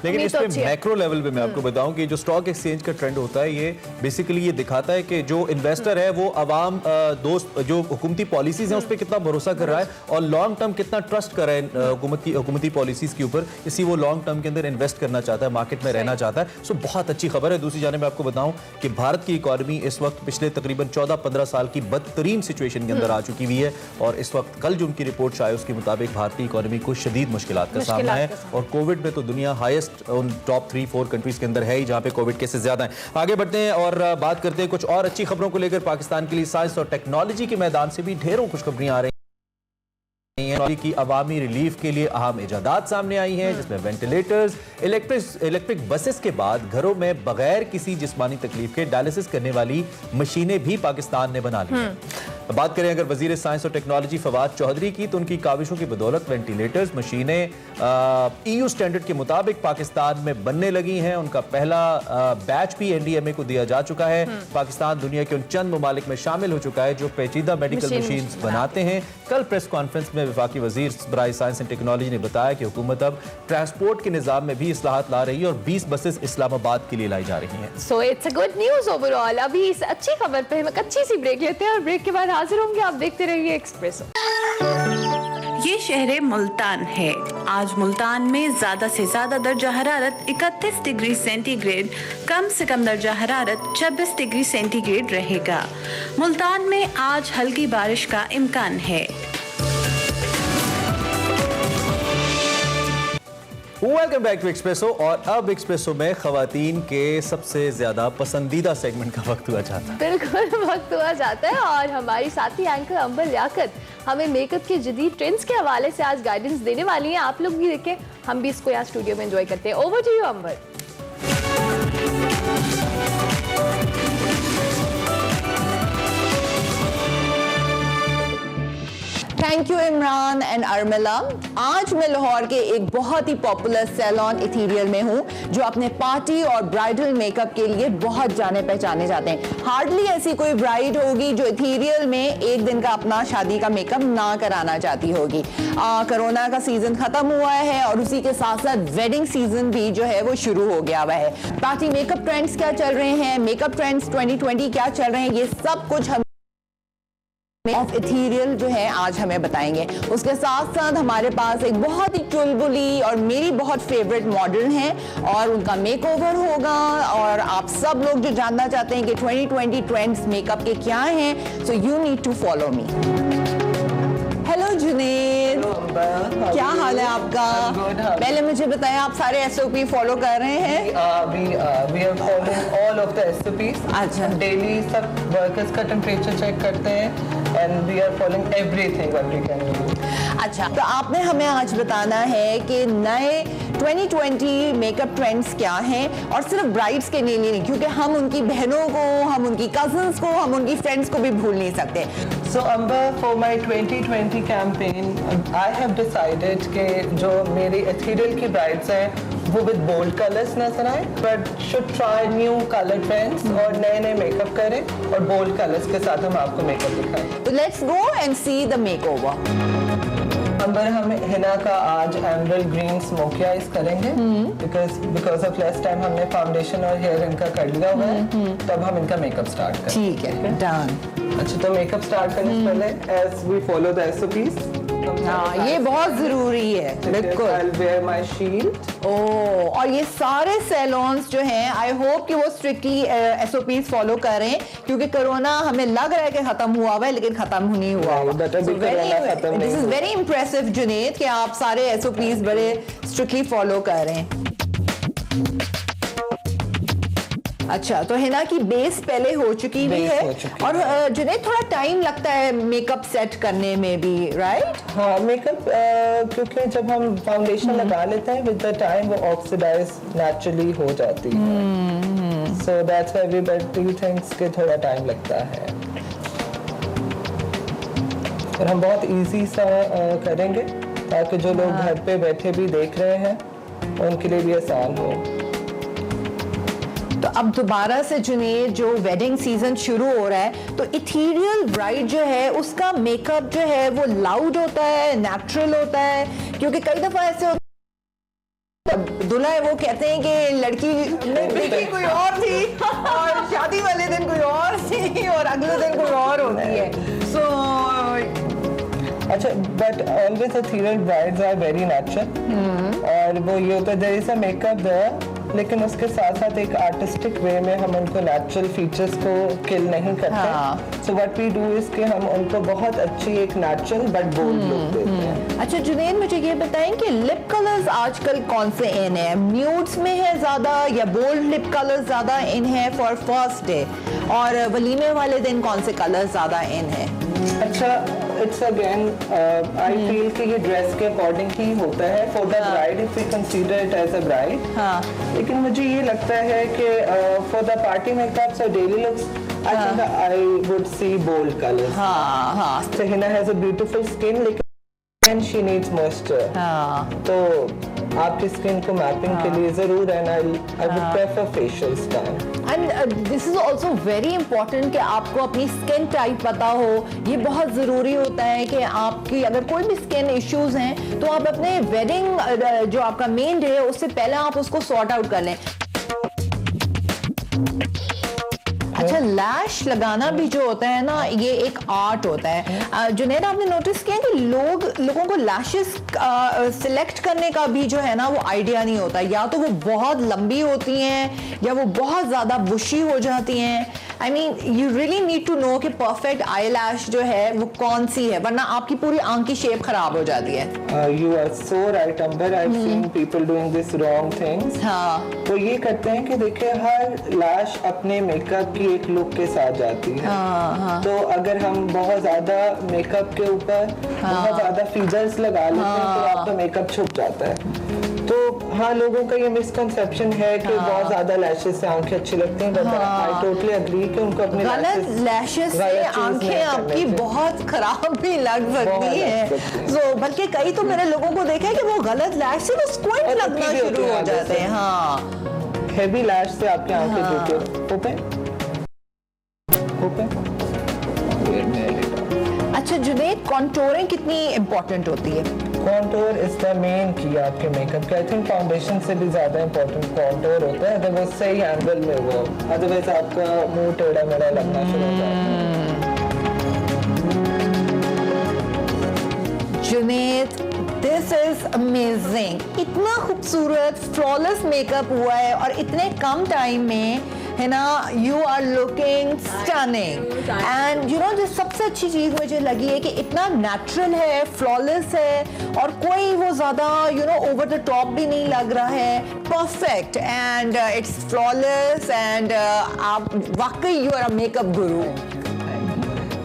लेकिन इस पे मैक्रो लेवल पे मैं आपको बताऊं कि जो स्टॉक एक्सचेंज का ट्रेंड होता है ये बेसिकली ये दिखाता है कि जो इन्वेस्टर है वो अवाम दोस्त जो हुकूमती पॉलिसीज हैं उस पर कितना भरोसा कर रहा है और लॉन्ग टर्म कितना ट्रस्ट कर रहा है हुकूमती पॉलिसीज के ऊपर, इसी वो लॉन्ग टर्म के अंदर इन्वेस्ट करना चाहता है, मार्केट में रहना चाहता है। सो बहुत अच्छी खबर है। दूसरी जाने में आपको बताऊं कि भारत की इकॉनमी इस वक्त पिछले तकरीबन 14-15 साल की बदतरीन सिचुएशन के अंदर आ चुकी हुई है और इस वक्त कल जो उनकी रिपोर्ट आए उसके मुताबिक भारतीय इकॉनमी को शदीद मुश्किलात का सामना है और कोविड में तो दुनिया हाईएस्ट उन टॉप 3-4 कंट्रीज के अंदर है ही जहां पे कोविड केसेस ज्यादा हैं। आगे बढ़ते हैं और बात करते हैं कुछ और अच्छी खबरों को लेकर। पाकिस्तान के लिए साइंस और टेक्नोलॉजी के मैदान से भी ढेरों खुशखबरियां आ रही हैं। टेक्नोलॉजी की अवामी रिलीफ के लिए अहम इजादात सामने आई हैं, जिसमें वेंटिलेटर्स, इलेक्ट्रिक बसेस के बाद घरों में बगैर किसी जिस्मानी तकलीफ के डायलिसिस करने वाली मशीनें भी पाकिस्तान ने बना ली हैं। बात करें अगर वजीर साइंस और टेक्नोलॉजी फवाद चौधरी की, तो उनकी काविशों की बदौलत वेंटिलेटर्स मशीनें EU स्टैंडर्ड के मुताबिक पाकिस्तान में बनने लगी हैं। उनका पहला बैच भी NDMA को दिया जा चुका है। पाकिस्तान दुनिया के उन चंद ममालिक में शामिल हो चुका है जो पेचीदा मेडिकल मशीन बनाते हैं। कल प्रेस कॉन्फ्रेंस में वफाकी वजीर बराए साइंस एंड टेक्नोलॉजी ने बताया कि हुकूमत अब ट्रांसपोर्ट के निज़ाम में भी इस्लाहात ला रही है और 20 बसेस इस्लामाबाद के लिए लाई जा रही हैं। So it's a good news overall. अभी इस अच्छी खबर पे हम एक अच्छी सी ब्रेक लेते हैं और ब्रेक के बाद हाजिर होंगे। आप देखते रहिए एक्सप्रेसो। ये शहर मुल्तान है। आज मुल्तान में ज्यादा से ज्यादा दर्जा हरारत 31 डिग्री सेंटीग्रेड, कम से कम दर्जा हरारत 26 डिग्री सेंटीग्रेड रहेगा। मुल्तान में आज हल्की बारिश का इम्कान है। Welcome back to Expresso. और अब एक्सप्रेसो में खवातीन के सबसे ज्यादा पसंदीदा सेगमेंट का वक्त हुआ जाता है। बिल्कुल वक्त हुआ जाता है और हमारी साथी एंकर अंबर लियाकत हमें मेकअप के जदीद ट्रेंड्स के हवाले से आज गाइडेंस देने वाली हैं। आप लोग भी देखें, हम भी इसको यहाँ स्टूडियो में एंजॉय करते हैं। Over to you Amber. Thank you Imran and Armila. आज मैं लाहौर के एक बहुत ही पॉपुलर सैलून इथीरियल में हूँ, जो अपने पार्टी और ब्राइडल मेकअप के लिए बहुत जाने पहचाने जाते हैं। हार्डली ऐसी कोई ब्राइड होगी जो इथीरियल में एक दिन का अपना शादी का मेकअप ना कराना चाहती होगी। कोरोना का सीजन खत्म हुआ है और उसी के साथ साथ वेडिंग सीजन भी जो है वो शुरू हो गया हुआ है। पार्टी मेकअप ट्रेंड्स क्या चल रहे हैं, मेकअप ट्रेंड्स 2020 क्या चल रहे हैं, ये सब कुछ हम ऑफ इथीरियल जो है आज हमें बताएंगे। उसके साथ साथ हमारे पास एक बहुत ही चुलबुली और मेरी बहुत फेवरेट मॉडल हैं और उनका मेकओवर होगा। और आप सब लोग जो जानना चाहते हैं कि 2020 ट्रेंड्स मेकअप के क्या हैं, so you need to follow me. Hello Juned, क्या हाल है आपका? पहले मुझे बताएं, आप सारे SOP फॉलो कर रहे हैं? we are following all of the SOPs. अच्छा। डेली सब वर्कर्स का टेम्परेचर चेक करते हैं and we are following everything what we can do. अच्छा, तो आपने हमें आज बताना है कि नए 2020 मेकअप ट्रेंड्स क्या हैं, और सिर्फ ब्राइड्स के लिए नहीं, क्योंकि हम उनकी बहनों को, हम उनकी कजन्स को, हम उनकी फ्रेंड्स को भी भूल नहीं सकते। So Amber, for my 2020 campaign, I have decided कि जो मेरी ethereal की brides हैं वो with bold colors नजर आए, but should try new color trends और नए नए मेकअप करें और bold colors के साथ हम आपको मेकअप दिखाएं। तो let's go and see the makeover. अंबर, हम हिना का आज एमरल्ड ग्रीन स्मोकी आइज करेंगे बिकॉज ऑफ लेस टाइम हमने फाउंडेशन और हेयर इनका कर लिया हुआ है, तब हम इनका मेकअप स्टार्ट करें। ठीक है, डन। अच्छा, तो मेकअप स्टार्ट करने से पहले as we follow the SOPs, हाँ, ये बहुत जरूरी है। बिल्कुल। I'll wear my shield. ओह, और ये सारे सैलून्स जो हैं, आई होप कि वो स्ट्रिक्टली SOPs फॉलो करें, क्योंकि कोरोना हमें लग रहा है कि खत्म हुआ हुआ है, लेकिन खत्म नहीं हुआ। This is very impressive Junaid कि आप सारे SOPs बड़े स्ट्रिक्टली फॉलो कर रहे हैं। अच्छा, तो हिना की बेस पहले हो चुकी हुई है और जुनेद थोड़ा टाइम लगता है मेकअप सेट करने में भी, राइट? हाँ, मेकअप क्योंकि जब हम फाउंडेशन लगा लेते हैं विद द टाइम वो ऑक्सीडाइज नेचुरली हो जाती है, so that's why everybody thinks कि थोड़ा टाइम लगता है। फिर हम बहुत इजी सा करेंगे ताकि जो लोग घर पे बैठे भी देख रहे हैं उनके लिए भी आसान हो। तो अब दोबारा से जुनेद जो वेडिंग सीजन शुरू हो रहा है, तो इथीरियल ब्राइड जो है उसका मेकअप जो है वो लाउड होता है, नेचुरल होता है, क्योंकि कई दफा ऐसे होता है दूल्हा है वो कहते हैं कि लड़की देखी कोई और थी और शादी वाले दिन कोई और थी और अगले दिन कोई और होती है। सो अच्छा, but always ethereal brides are very natural और वो ये होता है there is a makeup there, लेकिन उसके साथ साथ एक आर्टिस्टिक वे में हम उनको नेचुरल फीचर्स को किल नहीं करते। So what we do is कि हम उनको बहुत अच्छी एक नेचुरल बट बोल्ड लुक देते हैं। अच्छा जुनैद, मुझे ये बताएं कि लिप कलर्स आजकल कौन से इन है? न्यूड्स में है ज्यादा या बोल्ड लिप कलर्स ज्यादा इन है फॉर फर्स्ट डे? और वलीमे वाले दिन कौन से कलर ज़्यादा इन है? अच्छा, इट्स अगेन आई फील कि ये ड्रेस के अकॉर्डिंग ही होता है for the bride, if we consider it as a bride. लेकिन मुझे ये लगता है कि फॉर द पार्टी मेकअप्स और daily looks I think I would see bold colors. So Hina has a beautiful skin, लेकिन she needs moisture. तो आपकी स्किन को मैपिंग के लिए जरूर है ना, I would prefer facial scan. And this is also very important कि आपको अपनी स्किन टाइप पता हो। ये बहुत ज़रूरी होता है कि आपकी अगर कोई भी स्किन इश्यूज हैं तो आप अपने वेडिंग जो आपका मेन डे है उससे पहले आप उसको सॉर्ट आउट कर लें। अच्छा, लैश लगाना भी जो होता है ना, ये एक आर्ट होता है। जुनैद, आपने नोटिस किया कि लोगों को लैशेस सिलेक्ट करने का भी जो है ना वो आइडिया नहीं होता, या तो वो बहुत लंबी होती हैं या वो बहुत ज़्यादा बुशी हो जाती हैं। I mean you really need to know कि परफेक्ट आई लैश जो है वो कौन सी है, वरना आपकी पूरी आंख की शेप खराब हो जाती है। You are so right Amber, I have seen people doing this wrong things. वो ये करते हैं कि देखिए हर लैश अपने मेकअप की एक लुक के साथ जाती है। तो अगर हम बहुत ज्यादा मेकअप के ऊपर बहुत ज्यादा फीचर्स लगा लेते हैं तो आपका मेकअप छुप जाता है। तो हाँ, लोगों का ये मिसकंसेप्शन है कि बहुत ज्यादा लैशेस से आंखें अच्छी लगती हैं, बट आई टोटली एग्री कि उनको अपने गलत लैशेस से आंखें आपकी बहुत खराब भी लग सकती हैं। तो बल्कsich कई तो मैंने लोगों को देखा है कि वो गलत लैश से वो स्क्विंट लगना शुरू हो जाते हैं। हेवी लैश से आपकी आंखें देखिए ओपन। अच्छा जुनैद, कॉन्टोरिंग कितनी इम्पोर्टेंट होती है? कॉन्टोर इज द मेन की आपके मेकअप का। आई थिंक फाउंडेशन से भी ज्यादा इम्पोर्टेंट कॉन्टोर होता है, अगर वो सही एंगल में हो, अदरवाइज आपका मुंह टेढ़ा मेढ़ा लगना शुरू हो जाता है। Junaid, this is amazing. इतना खूबसूरत फ्लॉलेस मेकअप हुआ है और इतने कम टाइम में, है ना, you are looking stunning. And you know, जो सबसे अच्छी चीज मुझे लगी है कि इतना नेचुरल है, फ्लॉलेस है और कोई वो ज्यादा you know over the top भी नहीं लग रहा है। Perfect and it's flawless and आप वाकई you are a makeup guru.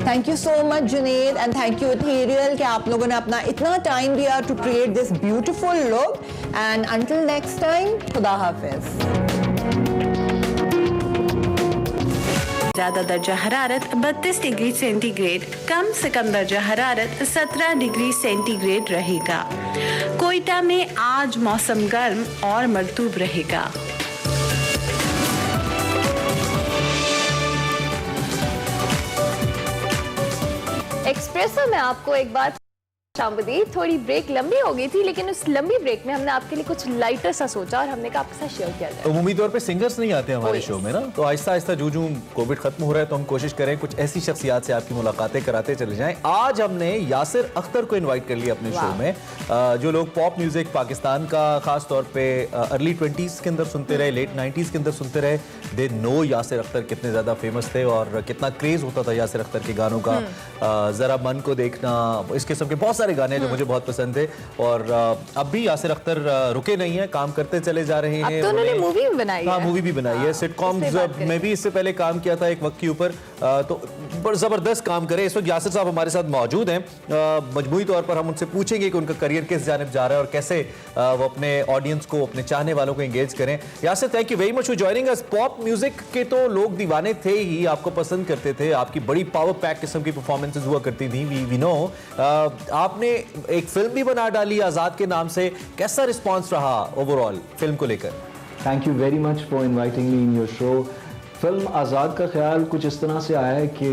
Thank you so much Junaid and thank you Ethereal कि आप लोगों ने अपना इतना टाइम दिया to create this beautiful look. And until next time, खुदा हाफिज। ज़्यादा दर्जा हरारत 32 डिग्री सेंटीग्रेड, कम से कम दर्जा हरारत 17 डिग्री सेंटीग्रेड रहेगा। कोयटा में आज मौसम गर्म और मरतूब रहेगा। एक्सप्रेसो में आपको एक बात शामबदी, थोड़ी ब्रेक लंबी हो गई थी, लेकिन उस लंबी ब्रेक में हमने आपके लिए कुछ लाइटर सा सोचा और हमने कहा आपके साथ शेयर किया जाए। उम्मीद तौर पे सिंगर्स नहीं आते हमारे शो में ना, तो आहिस्ता आहिस्ता जो कोविड खत्म हो रहा है तो हम कोशिश करें कुछ ऐसी शख्सियात से आपकी मुलाकातें कराते चले जाएं। आज हमने यासिर अख्तर को इनवाइट कर लिया अपने शो में। जो लोग पॉप म्यूजिक पाकिस्तान का खास तौर पे अर्ली 20s के अंदर सुनते रहे, लेट 90s के अंदर सुनते रहे, दे नो यासिर अख्तर कितने ज्यादा फेमस थे और कितना क्रेज होता था यासिर अख्तर के गानों का। जरा मन को देखना, इस किस्म के बहुत सारे गाने जो मुझे बहुत पसंद थे। और अब भी यासिर अख्तर रुके नहीं है, काम करते चले जा रहे हैं। तो उन्होंने मूवी भी बनाई है। मूवी भी बनाई है, सिटकॉम्स में भी इससे पहले काम किया था एक वक्त के ऊपर, तो जबरदस्त काम करे। इस वक्त यासिर साहब हमारे साथ मौजूद हैं। मजमूई तौर पर हम उनसे पूछेंगे कि उनका करियर किस जानिब जा रहा है और कैसे वो अपने ऑडियंस को, अपने चाहने वालों को एंगेज करें। Yasir, thank you very much for joining us. Pop music के तो लोग दीवाने थे ही, आपको पसंद करते थे, आपकी बड़ी पावर पैक किस्म की परफॉर्मेंसेज हुआ करती थी, वी नो। आपने एक फिल्म भी बना डाली आजाद के नाम से, कैसा रिस्पॉन्स रहा ओवरऑल फिल्म को लेकर? Thank you very much for inviting me in your show. Film Azaad का ख्याल कुछ इस तरह से आया है कि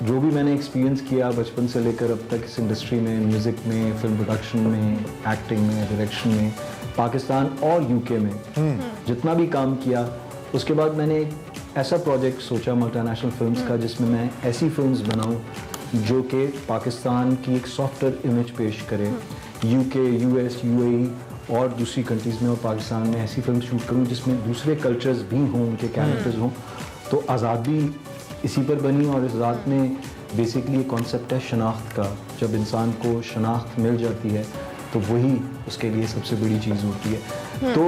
जो भी मैंने एक्सपीरियंस किया बचपन से लेकर अब तक इस इंडस्ट्री में, म्यूज़िक में, फिल्म प्रोडक्शन में, एक्टिंग में, डायरेक्शन में, पाकिस्तान और यूके में जितना भी काम किया, उसके बाद मैंने एक ऐसा प्रोजेक्ट सोचा मल्टीनेशनल फिल्म्स का जिसमें मैं ऐसी फिल्म्स बनाऊं जो कि पाकिस्तान की एक सॉफ्टवेयर इमेज पेश करे। यूके, यूएस, यूएई और दूसरी कंट्रीज़ में और पाकिस्तान में ऐसी फिल्म शूट करूं जिसमें दूसरे कल्चर्स भी हों, उनके कैरेक्टर्स हों। तो आज़ाद भी इसी पर बनी और इस आज़ाद में बेसिकली ये कॉन्सेप्ट है शनाख्त का। जब इंसान को शनाख्त मिल जाती है तो वही उसके लिए सबसे बड़ी चीज़ होती है। तो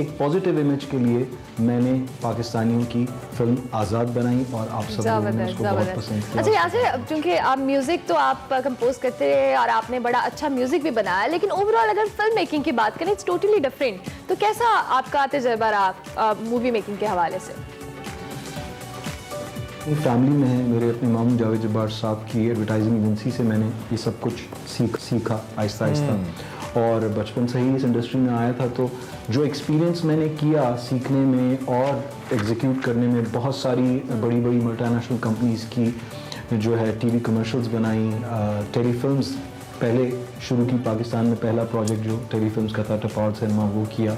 एक पॉजिटिव इमेज के लिए मैंने पाकिस्तानियों की फिल्म आज़ाद बनाई और आप सब लोगों ने उसको बहुत पसंद किया। अच्छा यासिर, क्योंकि आप म्यूजिक तो आप कंपोज करते हैं और आपने बड़ा अच्छा म्यूजिक भी बनाया, लेकिन ओवरऑल अगर फिल्म मेकिंग की बात करें इट्स टोटली डिफरेंट, तो कैसा आपका तजुर्बा रहा मूवी मेकिंग के हवाले से? फैमिली में है, मेरे अपने मामू जावेद जब्बार साहब की एडवर्टाइजिंग एजेंसी से मैंने ये सब कुछ सीखा आहिस्ता आहिस्ता, और बचपन से ही इस इंडस्ट्री में आया था। तो जो एक्सपीरियंस मैंने किया सीखने में और एग्जीक्यूट करने में, बहुत सारी बड़ी बड़ी मल्टीनेशनल कंपनीज़ की जो है टीवी कमर्शियल्स बनाई, टेलीफिल्म्स पहले शुरू की, पाकिस्तान में पहला प्रोजेक्ट जो टेलीफिल्म्स का था टपाल सिनेमा वो किया।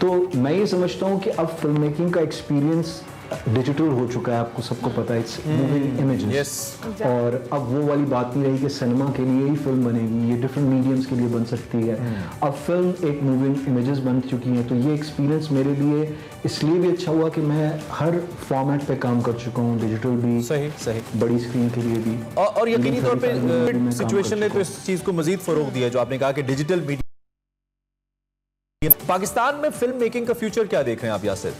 तो मैं ये समझता हूँ कि अब फिल्म मेकिंग का एक्सपीरियंस डिजिटल हो चुका है, आपको सबको पता है, इट्स मूविंग इमेजेस, और अब वो वाली बात नहीं रही कि सिनेमा के लिए ही फिल्म बनेगी, ये डिफरेंट मीडियम्स के लिए बन सकती है। अब फिल्म एक मूविंग इमेजेस बन चुकी हैं, तो ये एक्सपीरियंस मेरे लिए इसलिए भी अच्छा हुआ कि मैं हर फॉर्मेट पे काम कर चुका हूँ, डिजिटल भी, सही बड़ी स्क्रीन के लिए भी, और यकीनी तौर पे सिचुएशन ने तो इस चीज़ को मजीद फरोग दिया जो आपने कहा कि डिजिटल मीडिया। पाकिस्तान में फिल्म मेकिंग का फ्यूचर क्या देख रहे हैं आप यासिर?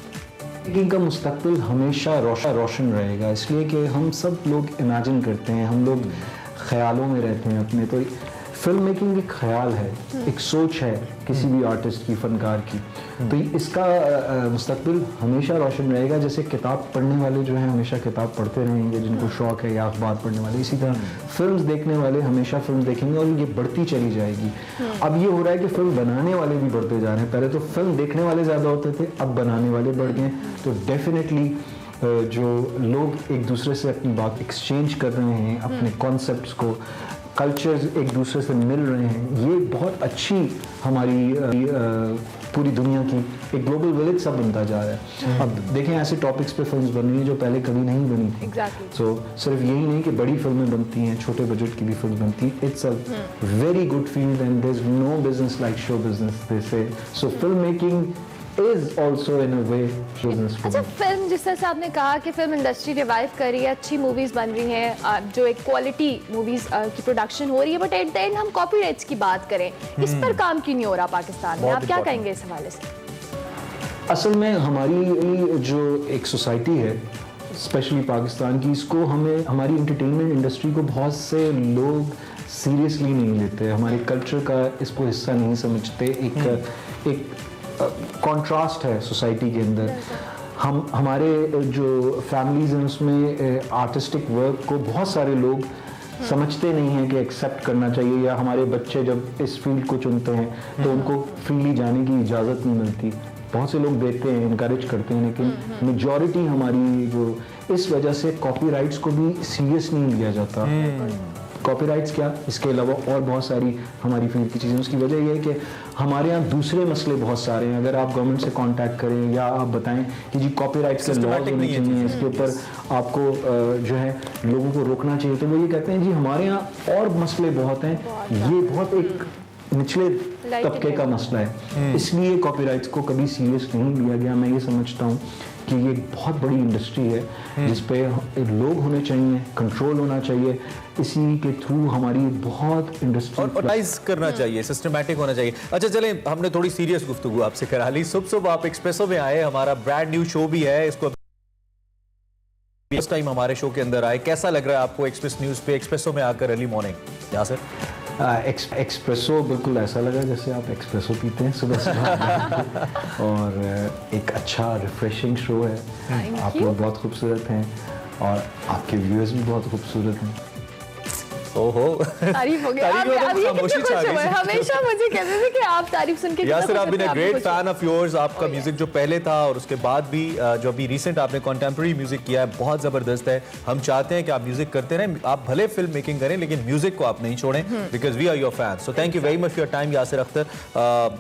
मेकिंग का मुस्तकबिल हमेशा रोशन रहेगा, इसलिए कि हम सब लोग इमेजिन करते हैं, हम लोग ख्यालों में रहते हैं अपने। तो फिल्म मेकिंग एक ख्याल है, एक सोच है किसी भी आर्टिस्ट की, फनकार की। तो इसका मुस्तकबिल हमेशा रोशन रहेगा। जैसे किताब पढ़ने वाले जो हैं हमेशा किताब पढ़ते रहेंगे, जिनको शौक़ है, या अखबार पढ़ने वाले, इसी तरह फिल्म देखने वाले हमेशा फिल्म देखेंगे और ये बढ़ती चली जाएगी। अब ये हो रहा है कि फिल्म बनाने वाले भी बढ़ते जा रहे हैं, पहले तो फिल्म देखने वाले ज़्यादा होते थे, अब बनाने वाले बढ़ गए। तो डेफिनेटली जो लोग एक दूसरे से अपनी बात एक्सचेंज कर रहे हैं, अपने कॉन्सेप्ट्स को, कल्चर्स एक दूसरे से मिल रहे हैं, ये बहुत अच्छी हमारी पूरी दुनिया की एक ग्लोबल विलेज सा बनता जा रहा है। अब देखें ऐसे टॉपिक्स पे फिल्म्स बन रही हैं जो पहले कभी नहीं बनी थी। सो सिर्फ यही नहीं कि बड़ी फिल्में बनती हैं, छोटे बजट की भी फिल्म बनती है। It's a very good field and there is no business like show business they say. So film making is also in a way business. अच्छा, फिल्म जिस तरह से आपने कहा कि फिल्म इंडस्ट्री रिवाइव कर रही है, अच्छी मूवीज बन रही हैं, जो एक क्वालिटी मूवीज की प्रोडक्शन हो रही है, बट एट द एंड हम कॉपीराइट्स की बात करें, इस पर काम क्यों नहीं हो रहा पाकिस्तान में? आप क्या कहेंगे इस हवाले से? असल में हमारी जो एक सोसाइटी है स्पेशली पाकिस्तान की, इसको हमें, हमारी एंटरटेनमेंट इंडस्ट्री को बहुत से लोग सीरियसली नहीं लेते, हमारे कल्चर का इसको हिस्सा नहीं समझते। एक कॉन्ट्रास्ट है सोसाइटी के अंदर। हमारे जो फैमिलीज हैं उसमें आर्टिस्टिक वर्क को बहुत सारे लोग समझते नहीं हैं कि एक्सेप्ट करना चाहिए, या हमारे बच्चे जब इस फील्ड को चुनते हैं तो उनको फ्रीली जाने की इजाज़त नहीं मिलती। बहुत से लोग देते हैं, इनकरेज करते हैं, लेकिन मेजॉरिटी हमारी जो, इस वजह से कॉपीराइट्स को भी सीरियस नहीं लिया जाता। कॉपीराइट्स क्या, इसके अलावा और बहुत सारी हमारी फील्ड की चीज़ें। उसकी वजह यह है कि हमारे यहाँ दूसरे मसले बहुत सारे हैं। अगर आप गवर्नमेंट से कांटेक्ट करें या आप बताएं कि जी कॉपीराइट्स के लॉज होने चाहिए, इसके ऊपर आपको जो है लोगों को रोकना चाहिए, तो वो ये कहते हैं जी हमारे यहाँ और मसले बहुत हैं, ये बहुत एक निचले तबके का मसला है, इसलिए कॉपीराइट्स को कभी सीरियस नहीं लिया गया। मैं ये समझता हूँ कि ये बहुत बड़ी इंडस्ट्री है जिस पे लोग होने चाहिए, कंट्रोल होना चाहिए, इसी के थ्रू हमारी बहुत इंडस्ट्री ऑर्गेनाइज करना चाहिए, सिस्टमैटिक होना चाहिए। अच्छा चलें, हमने थोड़ी सीरियस गुफ्तगू आपसे करा ली। सुबह आप एक्सप्रेसो में आए, हमारा ब्रांड न्यू शो भी है, इसको फर्स्ट टाइम हमारे शो के अंदर आए, कैसा लग रहा है आपको एक्सप्रेस न्यूज़ पे एक्सप्रेसो में आकर अर्ली मॉर्निंग? यहाँ सर एक्सप्रेसो बिल्कुल ऐसा लगा जैसे आप एक्सप्रेसो पीते हैं सुबह सुबह और एक अच्छा रिफ्रेशिंग शो है। आप लोग बहुत खूबसूरत हैं और आपके व्यूअर्स भी बहुत खूबसूरत हैं। ओहो, तारीफ हो गई। हमेशा मुझे कहते थे कि आप तारीफ सुन के यासिर, आप been great fan of yours. आपका म्यूजिक जो पहले था और उसके बाद भी जो अभी रिसेंट आपने कंटेम्प्रेरी म्यूजिक किया है बहुत जबरदस्त है। हम चाहते हैं कि आप म्यूजिक करते रहें, आप भले फिल्म मेकिंग करें लेकिन म्यूजिक को आप नहीं छोड़ें, because we are your fan. So thank you very much for your time Yasir Akhtar.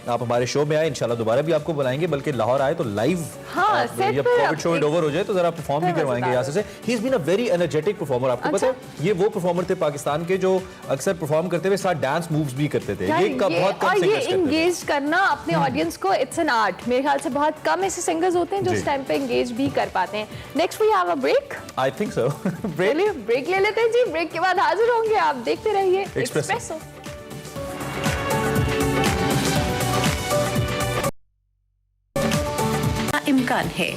आप हमारे शो में आए, इंशाल्लाह दोबारा भी आपको बुलाएंगे, बल्कि लाहौर आए तो लाइव कोविड शो ओवर हो जाए तो जरा परफॉर्म भी करवाएंगे यासिर से। He is been a very energetic performer. आपको पता है ये वो परफॉर्मर थे पाकिस्तान के जो अक्सर परफॉर्म करते हुए साथ डांस मूव्स भी करते थे। ये बहुत कम सिंगर्स करते थे। एंगेज करना अपने ऑडियंस को, इट्स एन आर्ट। मेरे ख्याल से बहुत कम ऐसे सिंगर्स होते हैं जो इस टाइम पे एंगेज भी कर पाते हैं। Next we have a break. I think so. Break ले लेते हैं जी, ब्रेक के बाद हाजिर होंगे। आप देखते रहिए एक्सप्रेसो। इम्कान है।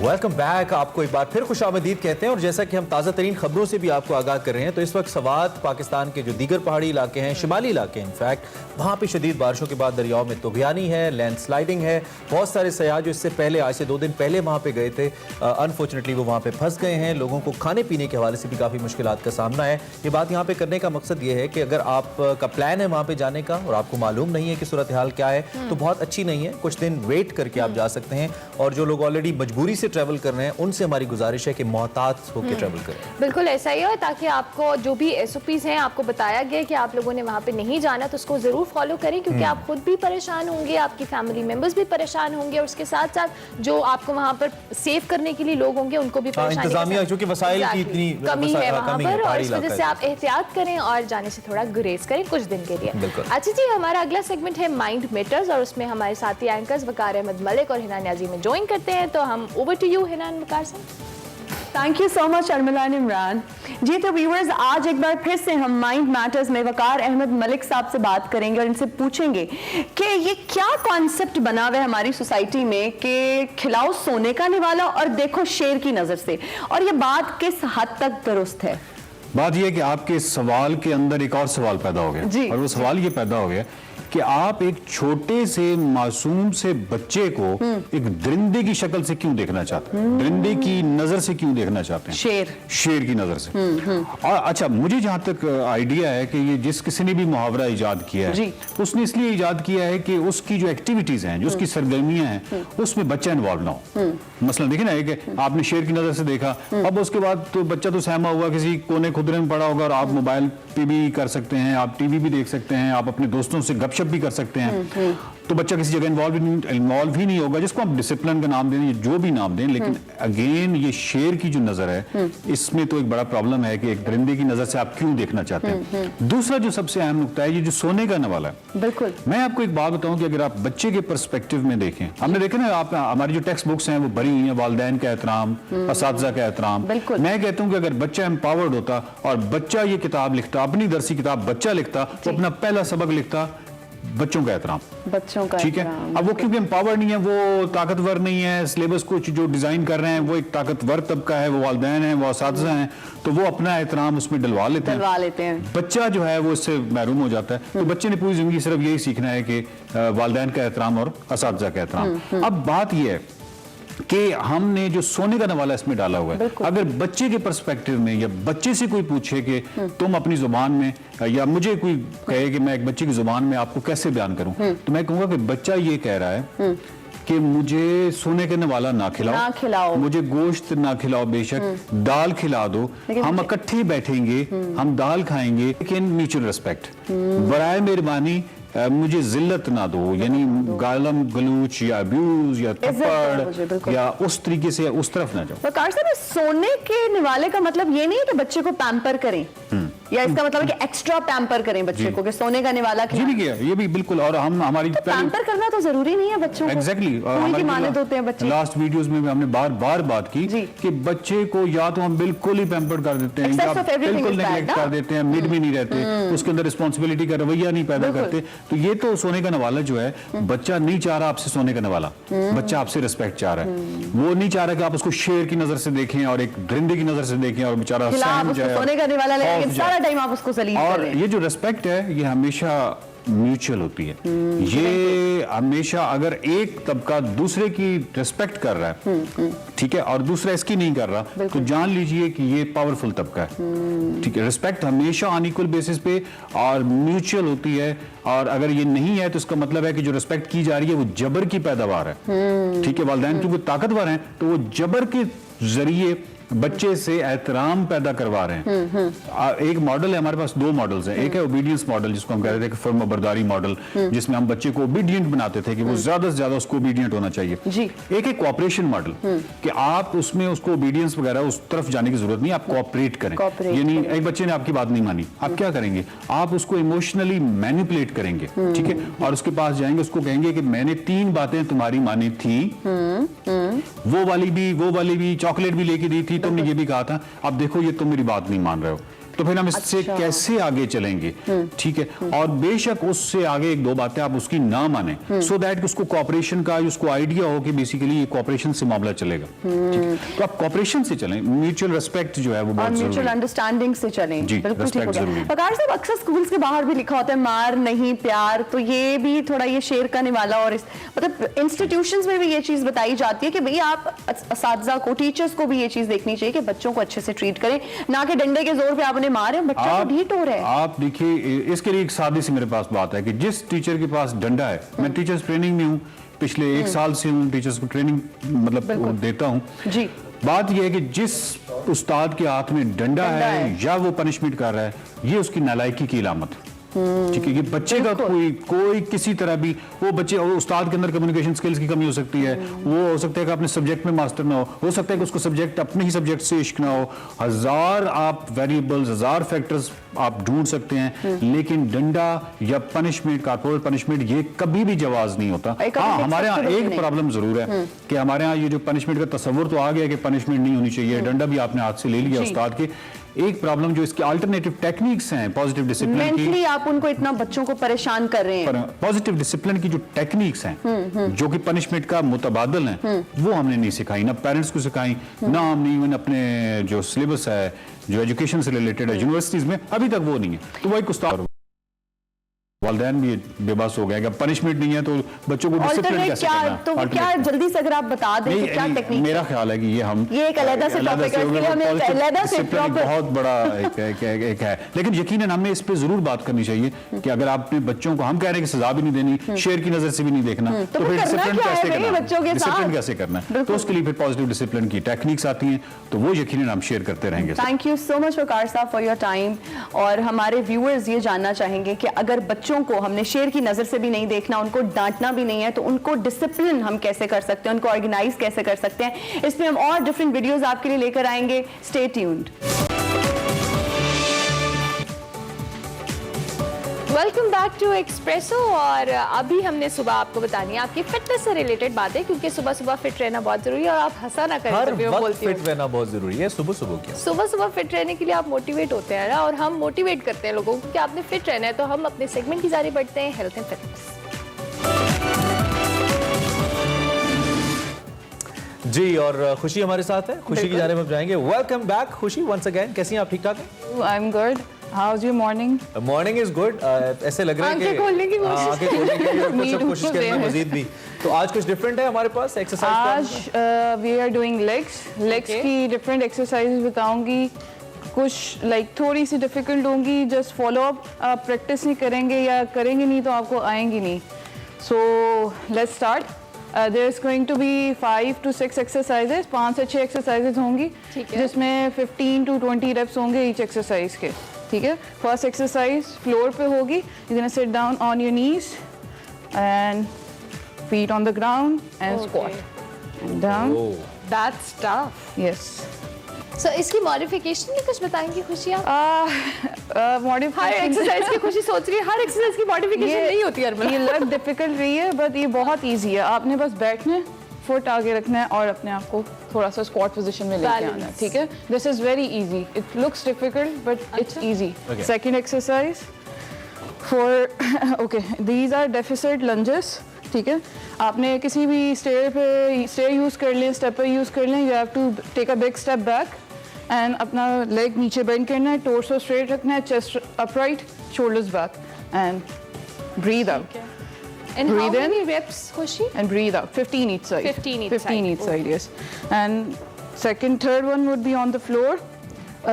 Welcome back. आपको एक बार फिर खुशामदीद कहते हैं और जैसा कि हम ताज़ा तरीन खबरों से भी आपको आगाह कर रहे हैं तो इस वक्त सवात पाकिस्तान के जो दीगर पहाड़ी इलाके हैं, शिमाली इलाके हैं, इनफैक्ट वहाँ पे शदीद बारिशों के बाद दरियाओं में तूफ़ानी है, लैंडस्लाइडिंग है। बहुत सारे सयाह जो इससे पहले आज से 2 दिन पहले वहाँ पे गए थे, अनफॉर्चुनेटली वो वहाँ पे फंस गए हैं। लोगों को खाने पीने के हवाले से भी काफ़ी मुश्किलात का सामना है। ये बात यहाँ पे करने का मकसद ये है कि अगर आपका प्लान है वहाँ पे जाने का और आपको मालूम नहीं है कि सूरत हाल क्या है तो बहुत अच्छी नहीं है, कुछ दिन वेट करके आप जा सकते हैं। और जो लोग ऑलरेडी मजबूरी से ट्रैवल कर रहे हैं उनसे हमारी गुजारिश है कि मोहतात होकर ट्रैवल करें। बिल्कुल ऐसा ही हो, ताकि आपको जो भी SOPs हैं आपको बताया गया कि आप लोगों ने वहाँ पे नहीं जाना तो उसको जरूर फॉलो करें, क्योंकि आप खुद भी परेशान होंगे, आपकी फैमिली मेंबर्स भी परेशान होंगे और उसके साथ साथ जो आपको वहाँ पर सेव करने के लिए लोग होंगे उनको भी परेशानी, क्योंकि वसाइल की इतनी कमी है वहाँ पर और इस वजह से आप एहतियात करें और जाने से थोड़ा गुरेज करें कुछ दिन के लिए। अच्छा जी, हमारा अगला सेगमेंट है माइंड मैटर्स और उसमें हमारे साथी एंकर्स वकार अहमद मलिक और हिना न्याजी में ज्वाइन करते हैं। तो हम over to you Hina Waqar से। Thank you so much Armila Imran ji. तो व्यूअर्स, आज एक बार फिर से हम माइंड मैटर्स में वकार अहमद मलिक साहब से बात करेंगे और इनसे पूछेंगे कि ये क्या कॉन्सेप्ट बना हुआ है हमारी सोसाइटी में कि खिलाओ सोने का निवाला और देखो शेर की नजर से, और ये बात किस हद तक दुरुस्त है? बात यह है कि आपके सवाल के अंदर एक और सवाल पैदा हो गया और वो सवाल ये पैदा हो गया कि आप एक छोटे से मासूम से बच्चे को एक दरिंदे की शक्ल से क्यों देखना चाहते हैं, दरिंदे की नजर से क्यों देखना चाहते हैं, शेर की नजर से। और अच्छा, मुझे जहां तक आइडिया है कि ये जिस किसी ने भी मुहावरा इजाद किया है उसने इसलिए इजाद किया है कि उसकी जो एक्टिविटीज हैं, जो उसकी सरगर्मियां हैं, उसमें बच्चा इन्वॉल्व ना हो। मसलन देखिए ना कि आपने शेर की नजर से देखा, अब उसके बाद तो बच्चा तो सहमा हुआ किसी कोने खुदरे में पड़ा होगा और आप मोबाइल पे भी कर सकते हैं, आप टीवी भी देख सकते हैं, आप अपने दोस्तों से गपशप भी कर सकते हैं, तो बच्चा किसी जगह इन्वॉल्व ही नहीं होगा, जिसको आप डिसिप्लिन का नाम दें, जो भी नाम दें। लेकिन अगेन ये शेर की जो नजर है, इसमें तो एक बड़ा प्रॉब्लम है कि एक दरिंदे की नजर से आप क्यों देखना चाहते हैं। दूसरा जो सबसे अहम नुकता है, ये जो सोने का नवाला है। बिल्कुल, मैं आपको एक बात बताऊं कि अगर आप बच्चे के पर्सपेक्टिव में देखें, हमने देखा ना, आप हमारी जो टेक्स्ट बुक्स हैं वो भरी हुई हैं वालिदैन का एहतराम, असातिज़ा का एहतराम। मैं कहता हूं कि अगर बच्चा एम्पावर्ड होता और बच्चा ये किताब लिखता, अपनी दरसी किताब बच्चा लिखता, तो अपना पहला सबक लिखता बच्चों का एहतराम, बच्चों का, ठीक है। अब वो क्योंकि एम्पावर नहीं है, वो ताकतवर नहीं है, सिलेबस को जो डिजाइन कर रहे हैं वो एक ताकतवर तबका है, वो वालिदैन है, वो असातिज़ा हैं, तो वो अपना एहतराम उसमें डलवा लेते हैं। बच्चा जो है वो इससे महरूम हो जाता है। तो बच्चे ने पूरी जिंदगी सिर्फ यही सीखना है कि वालिदैन का एहतराम और असातिज़ा का एहतराम। अब बात यह है कि हमने जो सोने का नवाला इसमें डाला हुआ है, अगर बच्चे के पर्सपेक्टिव में या बच्चे से कोई पूछे कि तुम अपनी जुबान में, या मुझे कोई कहे कि मैं एक बच्चे की जुबान में आपको कैसे बयान करूं, तो मैं कहूंगा कि बच्चा ये कह रहा है कि मुझे सोने का नवाला ना खिलाओ, मुझे गोश्त ना खिलाओ, बेशक दाल खिला दो, हम इकट्ठे बैठेंगे, हम दाल खाएंगे, लेकिन म्यूचुअल रिस्पेक्ट, बराए मेहरबानी मुझे जिल्लत ना दो, यानी गालम गलूच या अब्यूज या थप्पड़ या उस तरीके से उस तरफ ना जाओ। वकार साहब, सोने के निवाले का मतलब ये नहीं है कि बच्चे को पैम्पर करें, या इसका मतलब है कि एक्स्ट्रा पैम्पर करें बच्चे को, कि सोने का निवाला ये भी किया, ये भी बिल्कुल। और हम हमारी तो पैम्पर करना तो जरूरी नहीं है बच्चों को, एग्जैक्टली। और होते हैं बच्चे, लास्ट वीडियोस में हमने बार बात की कि बच्चे को या तो हम बिल्कुल ही पैम्पर कर देते हैं या बिल्कुल नेग्लेक्ट कर देते हैं, मिड में नहीं रहते, उसके अंदर रिस्पॉन्सिबिलिटी का रवैया नहीं पैदा करते। तो ये तो सोने का नवाला जो है, बच्चा नहीं चाह रहा आपसे सोने का नवाला, बच्चा आपसे रिस्पेक्ट चाह रहा है। वो नहीं चाह रहा कि आप उसको शेर की नजर से देखें और एक दरिंदे की नजर से देखें और बेचारा सोने का निवाला लेकिन सारा टाइम आप उसको सलीम और करें। ये जो रिस्पेक्ट है ये हमेशा म्यूचुअल होती है। ये हमेशा अगर एक तबका दूसरे की रिस्पेक्ट कर रहा है, ठीक है, और दूसरा इसकी नहीं कर रहा, तो जान लीजिए कि ये पावरफुल तबका है। ठीक है, रिस्पेक्ट हमेशा अनइक्वल बेसिस पे और म्यूचुअल होती है। और अगर ये नहीं है तो इसका मतलब है कि जो रिस्पेक्ट की जा रही है वो जबर की पैदावार है। ठीक है, वालिदैन क्योंकि ताकतवर हैं तो वो जबर के जरिए बच्चे से एहतराम पैदा करवा रहे हैं। एक मॉडल है हमारे पास, दो मॉडल्स हैं। एक है ओबीडियंस मॉडल, जिसको हम कहते थे कि फर्म बर्दारी मॉडल, जिसमें हम बच्चे को ओबीडियंट बनाते थे कि वो ज्यादा से ज्यादा उसको ओबीडियंट होना चाहिए। एक है कोऑपरेशन मॉडल कि आप उसमें उसको ओबीडियंस वगैरह उस तरफ जाने की जरूरत नहीं, आप कोऑपरेट करें। यानी एक बच्चे ने आपकी बात नहीं मानी, आप क्या करेंगे, आप उसको इमोशनली मैनिपुलेट करेंगे, ठीक है, और उसके पास जाएंगे, उसको कहेंगे कि मैंने 3 बातें तुम्हारी मानी थी, वो वाली भी चॉकलेट भी लेके दी थी, तुमने ये भी कहा था, अब देखो ये तुम मेरी बात नहीं मान रहे हो। तो फिर हम इससे कैसे आगे चलेंगे, ठीक है। और बेशक उससे आगे एक दो बातें आप उसकी ना माने, सो दैट उसको कोऑपरेशन का उसको आइडिया हो कि बेसिकली ये कोऑपरेशन से मामला चलेगा, ठीक। तो आप कोऑपरेशन से चलें, म्यूचुअल रिस्पेक्ट जो है वो बहुत जरूरी है, म्यूचुअल अंडरस्टैंडिंग से चलें। बिल्कुल ठीक हो गया। पकार साहब, अक्सर स्कूल्स के बाहर भी लिखा होता है मार नहीं प्यार, तो ये भी थोड़ा ये शेर का निवाला, और मतलब इंस्टीट्यूशंस में भी ये चीज बताई जाती है कि भाई आप असातिज़ा को, टीचर्स को भी ये चीज देखनी चाहिए कि बच्चों को अच्छे से ट्रीट करें, ना कि डंडे के जोर पे आप उन्हें मारे, बच्चा तो ढीठ हो रहा है। आप देखिए, इसके लिए एक सादी सी मेरे पास बात है कि जिस टीचर के पास डंडा है, मैं टीचर्स ट्रेनिंग में हूँ, पिछले 1 साल से हूँ टीचर्स को ट्रेनिंग मतलब देता हूँ जी। बात यह है कि जिस उस्ताद के हाथ में डंडा है या वो पनिशमेंट कर रहा है, ये उसकी नालायकी की इलामत है, ठीक है। ये बच्चे का कोई किसी तरह भी, वो बच्चे, उस्ताद के अंदर कम्युनिकेशन स्किल्स की कमी हो सकती है, वो हो सकता है कि अपने सब्जेक्ट में मास्टर ना हो सकता है कि उसको सब्जेक्ट, अपने ही सब्जेक्ट से इश्क ना हो, हजार आप वेरिएबल्स, हजार फैक्टर्स आप ढूंढ सकते हैं, लेकिन डंडा या पनिशमेंट, कॉर्पोरल पनिशमेंट, ये कभी भी जवाज नहीं होता। हाँ, हमारे यहाँ एक प्रॉब्लम जरूर है कि हमारे यहाँ ये जो पनिशमेंट का तस्वुर तो आ गया कि पनिशमेंट नहीं होनी चाहिए, डंडा भी आपने हाथ से ले लिया उस्ताद के। एक प्रॉब्लम जो इसकी अल्टरनेटिव टेक्निक्स हैं पॉजिटिव डिसिप्लिन की, आप उनको इतना बच्चों को परेशान कर रहे हैं, पॉजिटिव डिसिप्लिन की जो टेक्निक्स हैं जो कि पनिशमेंट का मुतबादल हैं, वो हमने नहीं सिखाई, ना पेरेंट्स को सिखाई, ना हमने इवन अपने जो सिलेबस है, जो एजुकेशन से रिलेटेड है यूनिवर्सिटीज में, अभी तक वो नहीं है। तो वो एक उस्ताद, वालिदैन भी बेबस हो गया कि पनिशमेंट नहीं है तो बच्चों को डिसिप्लिन कैसे करना है। तो क्या जल्दी से अगर आप बता दें कि क्या टेक्निक, मेरा ख्याल है कि ये एक अलग से टॉपिक है, इसलिए हमें अलग से बहुत बड़ा एक है, लेकिन यकीनन हमें इस पे जरूर बात करनी चाहिए कि अगर आपने बच्चों को, हम कह रहे हैं कि सजा भी नहीं देनी, शेर की नजर से भी नहीं देखना, तो फिर डिसिप्लिन कैसे करना, डिसिप्लिन कैसे करना है, तो उसके लिए फिर पॉजिटिव डिसिप्लिन की टेक्निक्स आती हैं, तो वो यकीनन हम शेयर करते रहेंगे। थैंक यू सो मच वकार साहब फॉर योर टाइम। और हमारे व्यूअर्स ये जानना चाहेंगे कि अगर बच्चों को हमने शेर की नजर से भी नहीं देखना, उनको डांटना भी नहीं है, तो उनको डिसिप्लिन हम कैसे कर सकते हैं, उनको ऑर्गेनाइज कैसे कर सकते हैं, इस पे हम और डिफरेंट वीडियोस आपके लिए लेकर आएंगे। Stay tuned. Welcome back to Expresso. और अभी हमने सुबह आपको बतानी है आपकी फिटनेस से रिलेटेड बातें, क्योंकि सुबह सुबह फिट रहना बहुत जरूरी है, और आप हंसा ना करें, हर वक्त फिट रहना बहुत जरूरी है। सुबह सुबह क्या, सुबह सुबह फिट रहने के लिए आप मोटिवेट होते हैं ना, और हम मोटिवेट करते हैं लोगों को कि आपने फिट रहना है, तो हम अपने सेगमेंट की जारी बढ़ते हैं, हेल्थ एंड फिटनेस। जी, और खुशी हमारे साथ है, खुशी की जाने में जाएंगे। वेलकम बैक खुशी, वंस अगेन। कैसी हैं आप, ठीक ठाक हैं? I am good. How's your morning? Morning is good. ऐसे लग रहा है कि आंखें खोलने की कोशिश कोशिश कर रहे हैं मजीद भी। तो आज कुछ डिफरेंट है हमारे पास एक्सरसाइज। आज वी आर डूइंग लेग्स की डिफरेंट एक्सरसाइज बताऊंगी, कुछ थोड़ी सी डिफिकल्ट होंगी, जस्ट फॉलो अप। आप प्रैक्टिस नहीं करेंगे या करेंगे नहीं तो आपको आएंगी नहीं। So let's start. There is going to be 5 to 6 exercises, 5 से 6 एक्सरसाइजेज होंगी, जिसमें 15 to 20 reps होंगे ईच एक्सरसाइज के, ठीक है। फर्स्ट एक्सरसाइज फ्लोर पे होगी, you're gonna sit down on your knees and feet on the ground and squat and down. That's tough. Yes. So इसकी मॉडिफिकेशन में कुछ बताएंगी खुशी आप? हर एक्सरसाइज की खुशी सोच रही है, हर एक्सरसाइज की मॉडिफिकेशन नहीं होती है। ये लग डिफिकल्ट रही है, बट ये बहुत इजी है। आपने बस बैठना है, फुट आगे रखना है और अपने आप को थोड़ा सा स्क्वाट पोजीशन में लेके आना है, ठीक है। This is very easy. It looks difficult but it's easy. Second exercise for okay, these are deficit lunges, ठीक है। आपने किसी भी स्टेयर यूज कर लें, स्टेपर यूज कर लें, you have to take a big step back and अपना लेग नीचे बेंड करना है, टोर्सो स्ट्रेट रखना है, chest upright, shoulders back and breathe out. And how many reps, Khushi? And breathe out. 15 each side. 15 each side, yes. And third one would be on the floor.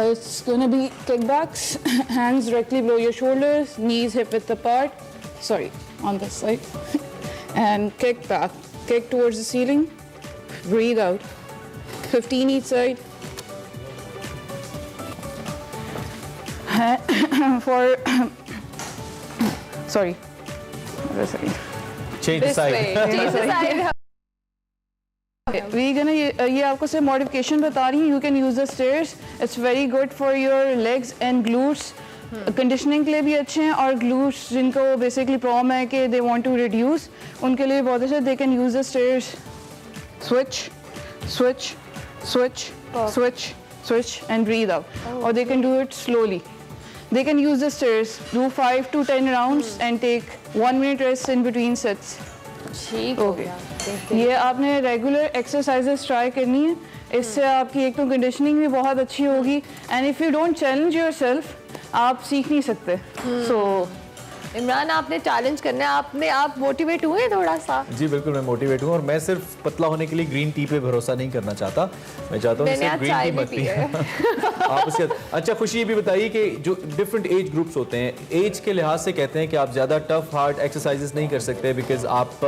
It's going to be kickbacks, hands directly below your shoulders, knees hip width apart. Sorry, on this side. And kick back. Kick towards the ceiling. Breathe out. 15 each side. Sorry. Change the side. We're gonna ये आपको सिर्फ modification बता रही हूँ. You can use the stairs. It's very good for your legs and glutes. Conditioning के लिए भी अच्छे हैं, और ग्लूट्स जिनको बेसिकली प्रॉब्लम है कि दे वांट टू रिड्यूस, उनके लिए बहुत अच्छे. They can use the stairs. Switch switch switch switch switch and breathe out. Or they can do it slowly. They can use the stairs, do 5 to 10 rounds and take 1 minute rest in between sets. ठीक हो गया। ये आपने regular exercises try करनी है, इससे आपकी एक तो कंडीशनिंग भी बहुत अच्छी होगी and if you don't challenge yourself आप सीख नहीं सकते। सो इमरान, आपने चैलेंज करना है, आप मोटिवेट हुए थोड़ा सा? जी बिल्कुल, मैं मोटिवेट हूँ और मैं सिर्फ पतला होने के लिए ग्रीन टी पे भरोसा नहीं करना चाहता। मैं चाहता हूँ सिर्फ ग्रीन टी मत पिए। आप उसके अच्छा, खुशी ये भी बताइए कि जो डिफरेंट एज ग्रुप्स होते हैं, एज के लिहाज से कहते हैं कि आप ज़्यादा टफ हार्ड एक्सरसाइजेस नहीं कर सकते बिकॉज आप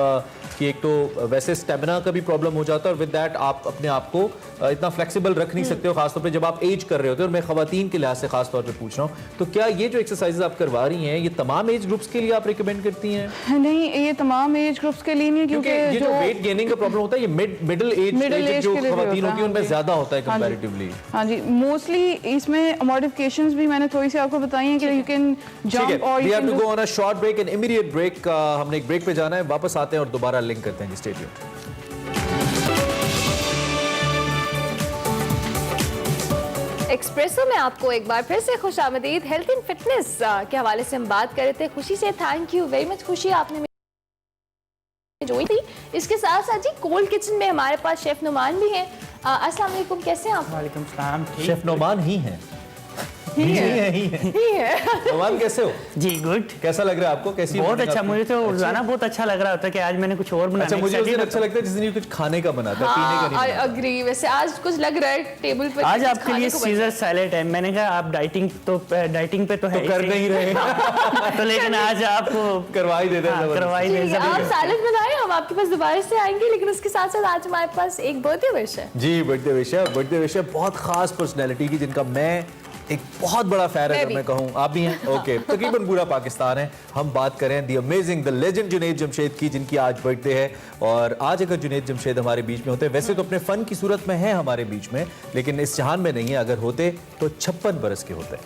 कि एक तो वैसे स्टेमिना का भी प्रॉब्लम हो जाता है और विद दैट आप अपने आप को इतना फ्लेक्सिबल रख नहीं सकते हो, खासतौर पे जब आप एज कर रहे होते हो। और मैं खवातीन के लिहाज से खास तौर पे पूछ रहा हूँ, तो क्या ये जो एक्सरसाइजेस आप करवा रही हैं ये तमाम एज ग्रुप्स के लिए आप रिकमेंड करती हैं? नहीं, ये तमाम एज ग्रुप्स के लिए नहीं, क्योंकि ये जो वेट गेनिंग का प्रॉब्लम होता है ये मिडिल एज जो खवातीन होती है उनमें ज्यादा होता है कंपैरेटिवली। हाँ जी, मोस्टली इसमें मॉडिफिकेशंस भी मैंने थोड़ी सी आपको बताई हैं कि यू कैन जंप और we have to go on a short break, an immediate break. हमने एक ब्रेक पे जाना है, वापस आते हैं और दोबारा लिंक करते हैं। Stay tuned. एक्सप्रेसो में आपको एक बार फिर से खुशामदीद। हेल्थ एंड फिटनेस के हवाले से हम बात कर रहे थे। खुशी से थैंक यू वेरी मच। खुशी, आपने जोई थी। इसके साथ साथ जी कोल्ड किचन में हमारे पास शेफ नुमान भी हैं। अस्सलाम वालेकुम, कैसे हैं आप? वालेकुम सलाम। शेफ नुमान ही हैं। ही है। नुमान कैसे हो? जी गुड। कैसा लग रहा है आपको? कैसी? बहुत अच्छा, मुझे तो रोजाना बहुत अच्छा लग रहा होता है कि आज मैंने कुछ और बनाया। अच्छा, मुझे उस दिन अच्छा लगता है जिस दिन कुछ खाने का बनाता है, पीने का नहीं। अग्री। वैसे आज कुछ लग रहा है टेबल पर। आज आपके लिए सीजर सैलेड है। मैंने कहा आप डाइटिंग पे तो है, कर नहीं रहे तो लेकिन आज आपको करवाई देते हैं। करवाई देते हैं। आप सैलेड बनाएं, हम आपके पास दोबारा से आएंगे। लेकिन उसके साथ साथ आज हमारे पास एक बर्थडे विश है। जी, बर्थडे विश है बहुत खास पर्सनैलिटी की, जिनका मैं एक बहुत बड़ा फैन है। अगर मैं कहूँ, आप भी हैं? ओके, तकरीबन पूरा पाकिस्तान है। हम बात करें दी amazing, the legend Junaid Jamshed की, जिनकी आज बर्थडे है। और आज अगर जुनैद जमशेद हमारे बीच में होते, वैसे तो अपने फन की सूरत में है हमारे बीच में, लेकिन इस जहान में नहीं है। अगर होते तो 56 बरस के होते।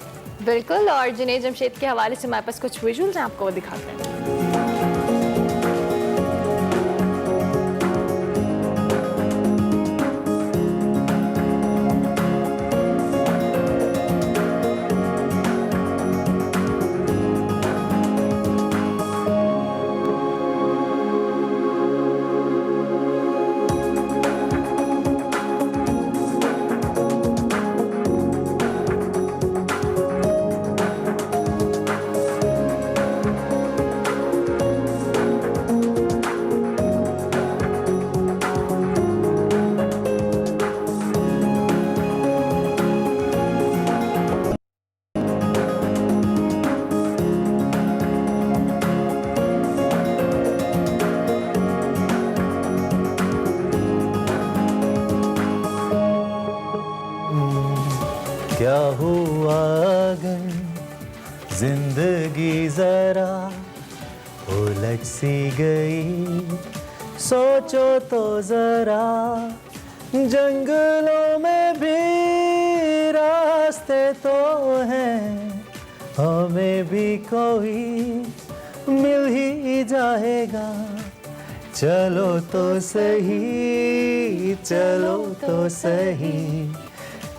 बिल्कुल। और जुनैद जमशेद के हवाले से हमारे पास कुछ विजुअल्स हैं, आपको वो दिखाते हैं। क्या हुआ अगर जिंदगी जरा उलट सी गई, सोचो तो जरा जंगलों में भी रास्ते तो हैं, हमें भी कोई मिल ही जाएगा। चलो तो सही, चलो तो सही,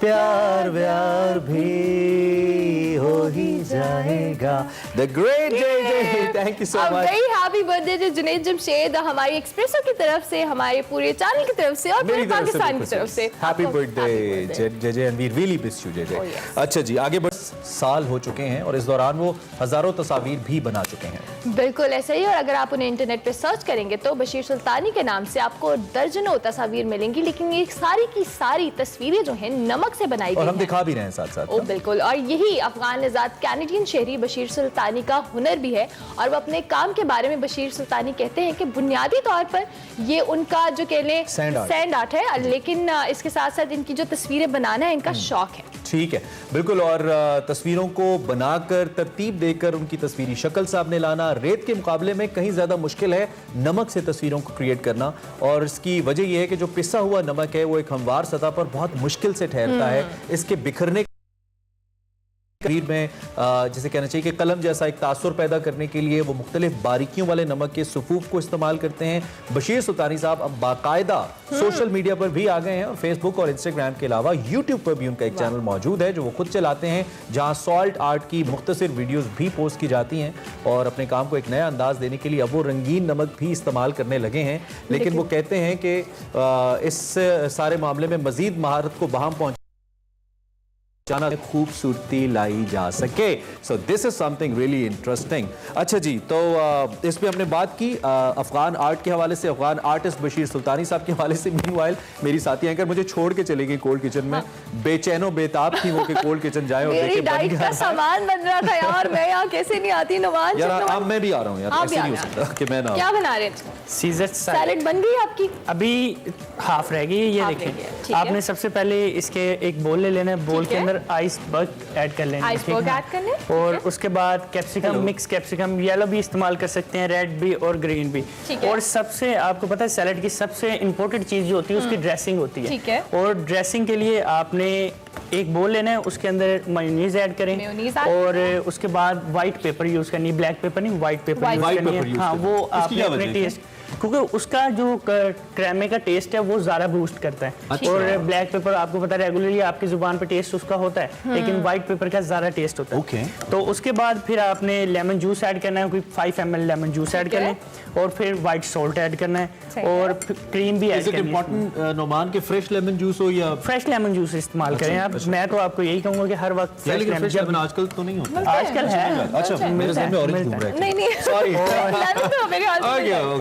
प्यार व्यार भी हो ही जाएगा। The great JJ, thank you so much. Very happy birthday to Junaid Jamshed, हमारी एक्सप्रेसो की तरफ से, हमारे पूरे चैनल की तरफ से और पूरे पाकिस्तान की तरफ से। Happy birthday JJ and we really miss you JJ। अच्छा जी, आगे बढ़, साल हो चुके हैं और इस दौरान वो हजारों तस्वीर भी बना चुके हैं। बिल्कुल ऐसा ही। और अगर आप उन्हें इंटरनेट पे सर्च करेंगे तो बशीर सुल्तानी के नाम से आपको दर्जनों तस्वीर मिलेंगी। लेकिन ये सारी की सारी तस्वीरें जो हैं नमक से बनाई गई और हम दिखा भी रहे हैं साथ साथ। ओ बिल्कुल। और यही अफगान निजात कैनेडियन शहरी बशीर सुल्तानी का हुनर भी है। और वो अपने काम के बारे में बशीर सुल्तानी कहते हैं कि बुनियादी तौर पर ये उनका जो कह लें सैंड आर्ट है, लेकिन इसके साथ साथ इनकी जो तस्वीरें बनाना है इनका शौक है। ठीक है, बिल्कुल। और तस्वीरों को बनाकर तरतीब देकर उनकी तस्वीरी शक्ल सामने लाना रेत के मुकाबले में कहीं ज्यादा मुश्किल है नमक से तस्वीरों को क्रिएट करना। और इसकी वजह यह है कि जो पिसा हुआ नमक है वो एक हमवार सतह पर बहुत मुश्किल से ठहरता है। इसके बिखरने कबीर में जिसे कहना चाहिए कि कलम जैसा एक तासुर पैदा करने के लिए वो मुख्तलिफ बारीकियों वाले नमक के सफूफ को इस्तेमाल करते हैं। बशीर सुल्तानी साहब अब बाकायदा सोशल मीडिया पर भी आ गए हैं और फेसबुक और इंस्टाग्राम के अलावा यूट्यूब पर भी उनका एक चैनल मौजूद है जो वो खुद चलाते हैं, जहां सॉल्ट आर्ट की मुख्तसर वीडियोस भी पोस्ट की जाती हैं और अपने काम को एक नया अंदाज देने के लिए अब वो रंगीन नमक भी इस्तेमाल करने लगे हैं। लेकिन वो कहते हैं कि इस सारे मामले में मजीद महारत को बहाम पहुंच खूबसूरती लाई जा सके। सो this is something really interesting. अच्छा जी, तो इस पे हमने बात की अफगान आर्ट के हवाले से, अफगान आर्टिस्ट बशीर सुल्तानी साहब के हवाले से। मीनवाइल मेरी साथी एंकर मुझे छोड़ के चली गई कोल्ड किचन में, बेचैनो बेताब थी वो कि कोल्ड किचन जाए और मेरी डाइट का सामान बन रहा था यार, मैं यहाँ कैसे नहीं आती नवाज यार। अब मैं भी आ रहा हूँ यार, ऐसे नहीं हो सकता कि मैं ना। क्या बना रहे हैं? सीजर सैलेड बन गई आपकी? अभी हाफ रह गई। ये देखिए, आपने सबसे पहले इसके एक बोल ले लेना है, बोल के अंदर आइसबर्ग ऐड कर लेना है और उसके बाद कैप्सिकम, मिक्स कैप्सिकम, येलो भी इस्तेमाल कर सकते हैं, रेड भी और ग्रीन भी। और सबसे आपको पता है सैलेड की सबसे इंपॉर्टेंट चीज जो होती है उसकी ड्रेसिंग होती है। और ड्रेसिंग के लिए आपने एक बोल लेना है, उसके अंदर मेयोनीज ऐड करें और उसके बाद व्हाइट पेपर यूज करनी है, ब्लैक पेपर नहीं, व्हाइट पेपर यूज करनी है। हाँ, वो आपने अपने टेस्ट, क्योंकि उसका जो क्रेमे का टेस्ट है वो ज़्यादा बूस्ट करता है। अच्छा। और ब्लैक पेपर आपको पता है रेगुलरली आपकी जुबान पे टेस्ट उसका होता है, लेकिन व्हाइट पेपर का ज़्यादा टेस्ट होता है। तो उसके बाद फिर आपने लेमन जूस ऐड करना है, कोई 5 ml लेमन जूस ऐड कर लें और फिर व्हाइट सॉल्ट ऐड करना है और क्रीम भी ऐड करनी है। नोमान के फ्रेश लेमन जूस हो या फ्रेश लेमन जूस इस्तेमाल करें आप। मैं तो आपको यही कहूँगा कि हर वक्त फ्रेश लेमन आजकल तो नहीं होता। आजकल है। अच्छा, मेरे ज़हन में ऑरेंज घूम रहा है। नहीं सॉरी,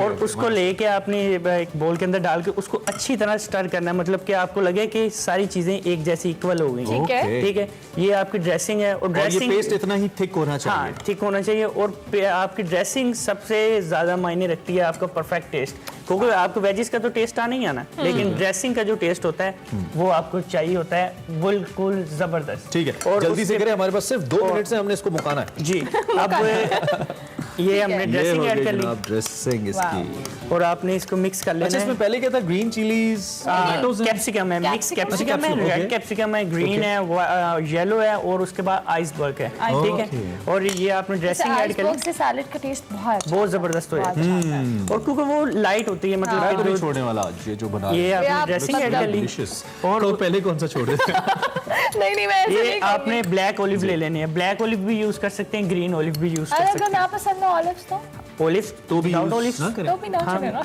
और उसको लेके आपने एक बोल के अंदर डाल के उसको अच्छी तरह स्टर करना है, मतलब कि आपको लगे कि सारी चीजें एक जैसी इक्वल हो गई। ठीक है, ये आपकी ड्रेसिंग है और ड्रेसिंग पेस्ट इतना ही थिक होना चाहिए। हाँ, थिक होना चाहिए। और आपकी ड्रेसिंग सबसे ज्यादा मायने रखती है आपका परफेक्ट टेस्ट, क्योंकि आपको वेजिस का तो टेस्ट आना ही आना, लेकिन ड्रेसिंग का जो टेस्ट होता है वो आपको चाहिए होता है बिल्कुल जबरदस्त। ठीक है, और जल्दी से करें, हमारे पास सिर्फ 2 मिनट से हमने इसको मुकाना है जी। अब ये हमने ड्रेसिंग ऐड कर ली, ड्रेसिंग इसकी, और आपने इसको मिक्स कर लेना है। अच्छा, इसमें पहले क्या था? ग्रीन चिलीज, कैप्सिकम है, मिक्स कैप्सिकम है, रेड कैप्सिकम है, ग्रीन है, येलो है और उसके बाद आइसबर्ग है। ठीक है, और ये आपने ड्रेसिंग ऐड कर ली, सैलेड का टेस्ट बहुत जबरदस्त हो जाता है। और क्योंकि वो लाइट होती है, मतलब नहीं छोड़ने वाला ये जो बना, ये आपने ड्रेसिंग ऐड कर ली। और तो पहले कौन सा छोड़ देते हैं? नहीं, मैं ये आपने ब्लैक ओलिव ले लेनी है। ब्लैक ओलिव भी यूज कर सकते हैं, ग्रीन ओलिव भी यूज कर सकते हैं। अगर ना पसंद हो ऑलिव्स तो ओलिव्स तो भी ओलिव्स ना करें, तो भी ना चलेगा।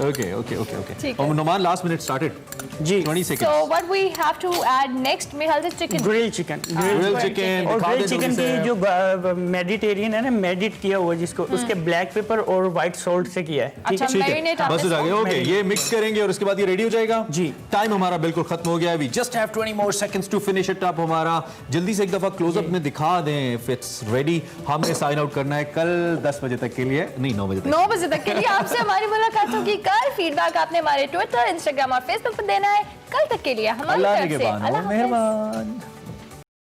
ओके। और Noman last minute started ji, 20 seconds. So what we have to add next, मेहल this chicken, ग्रिल्ड चिकन। और ग्रिल्ड चिकन की जो मेडिटेरियन है ना, मेडिट किया हुआ जिसको, उसके ब्लैक पेपर और व्हाइट सॉल्ट से किया है। अच्छा, ठीक है, बस हो जाएगा। ओके, ये मिक्स करेंगे और उसके बाद ये रेडी हो जाएगा जी। टाइम हमारा बिल्कुल खत्म हो गया है। We just have 20 more seconds to finish it up। हमारा जल्दी से एक दफा क्लोजअप में दिखा दें if it's ready। हमने साइन आउट करना है कल 10 बजे तक के लिए, नहीं 9 बजे तक। 9 बजे तक के लिए आपसे हमारी मुलाकात होगी कल। फीडबैक आपने हमारे ट्विटर, इंस्टाग्राम और फेसबुक पर देना है। कल तक के लिए हमारी तरफ से अल्लाह हाफ़िज़। मेहरबान।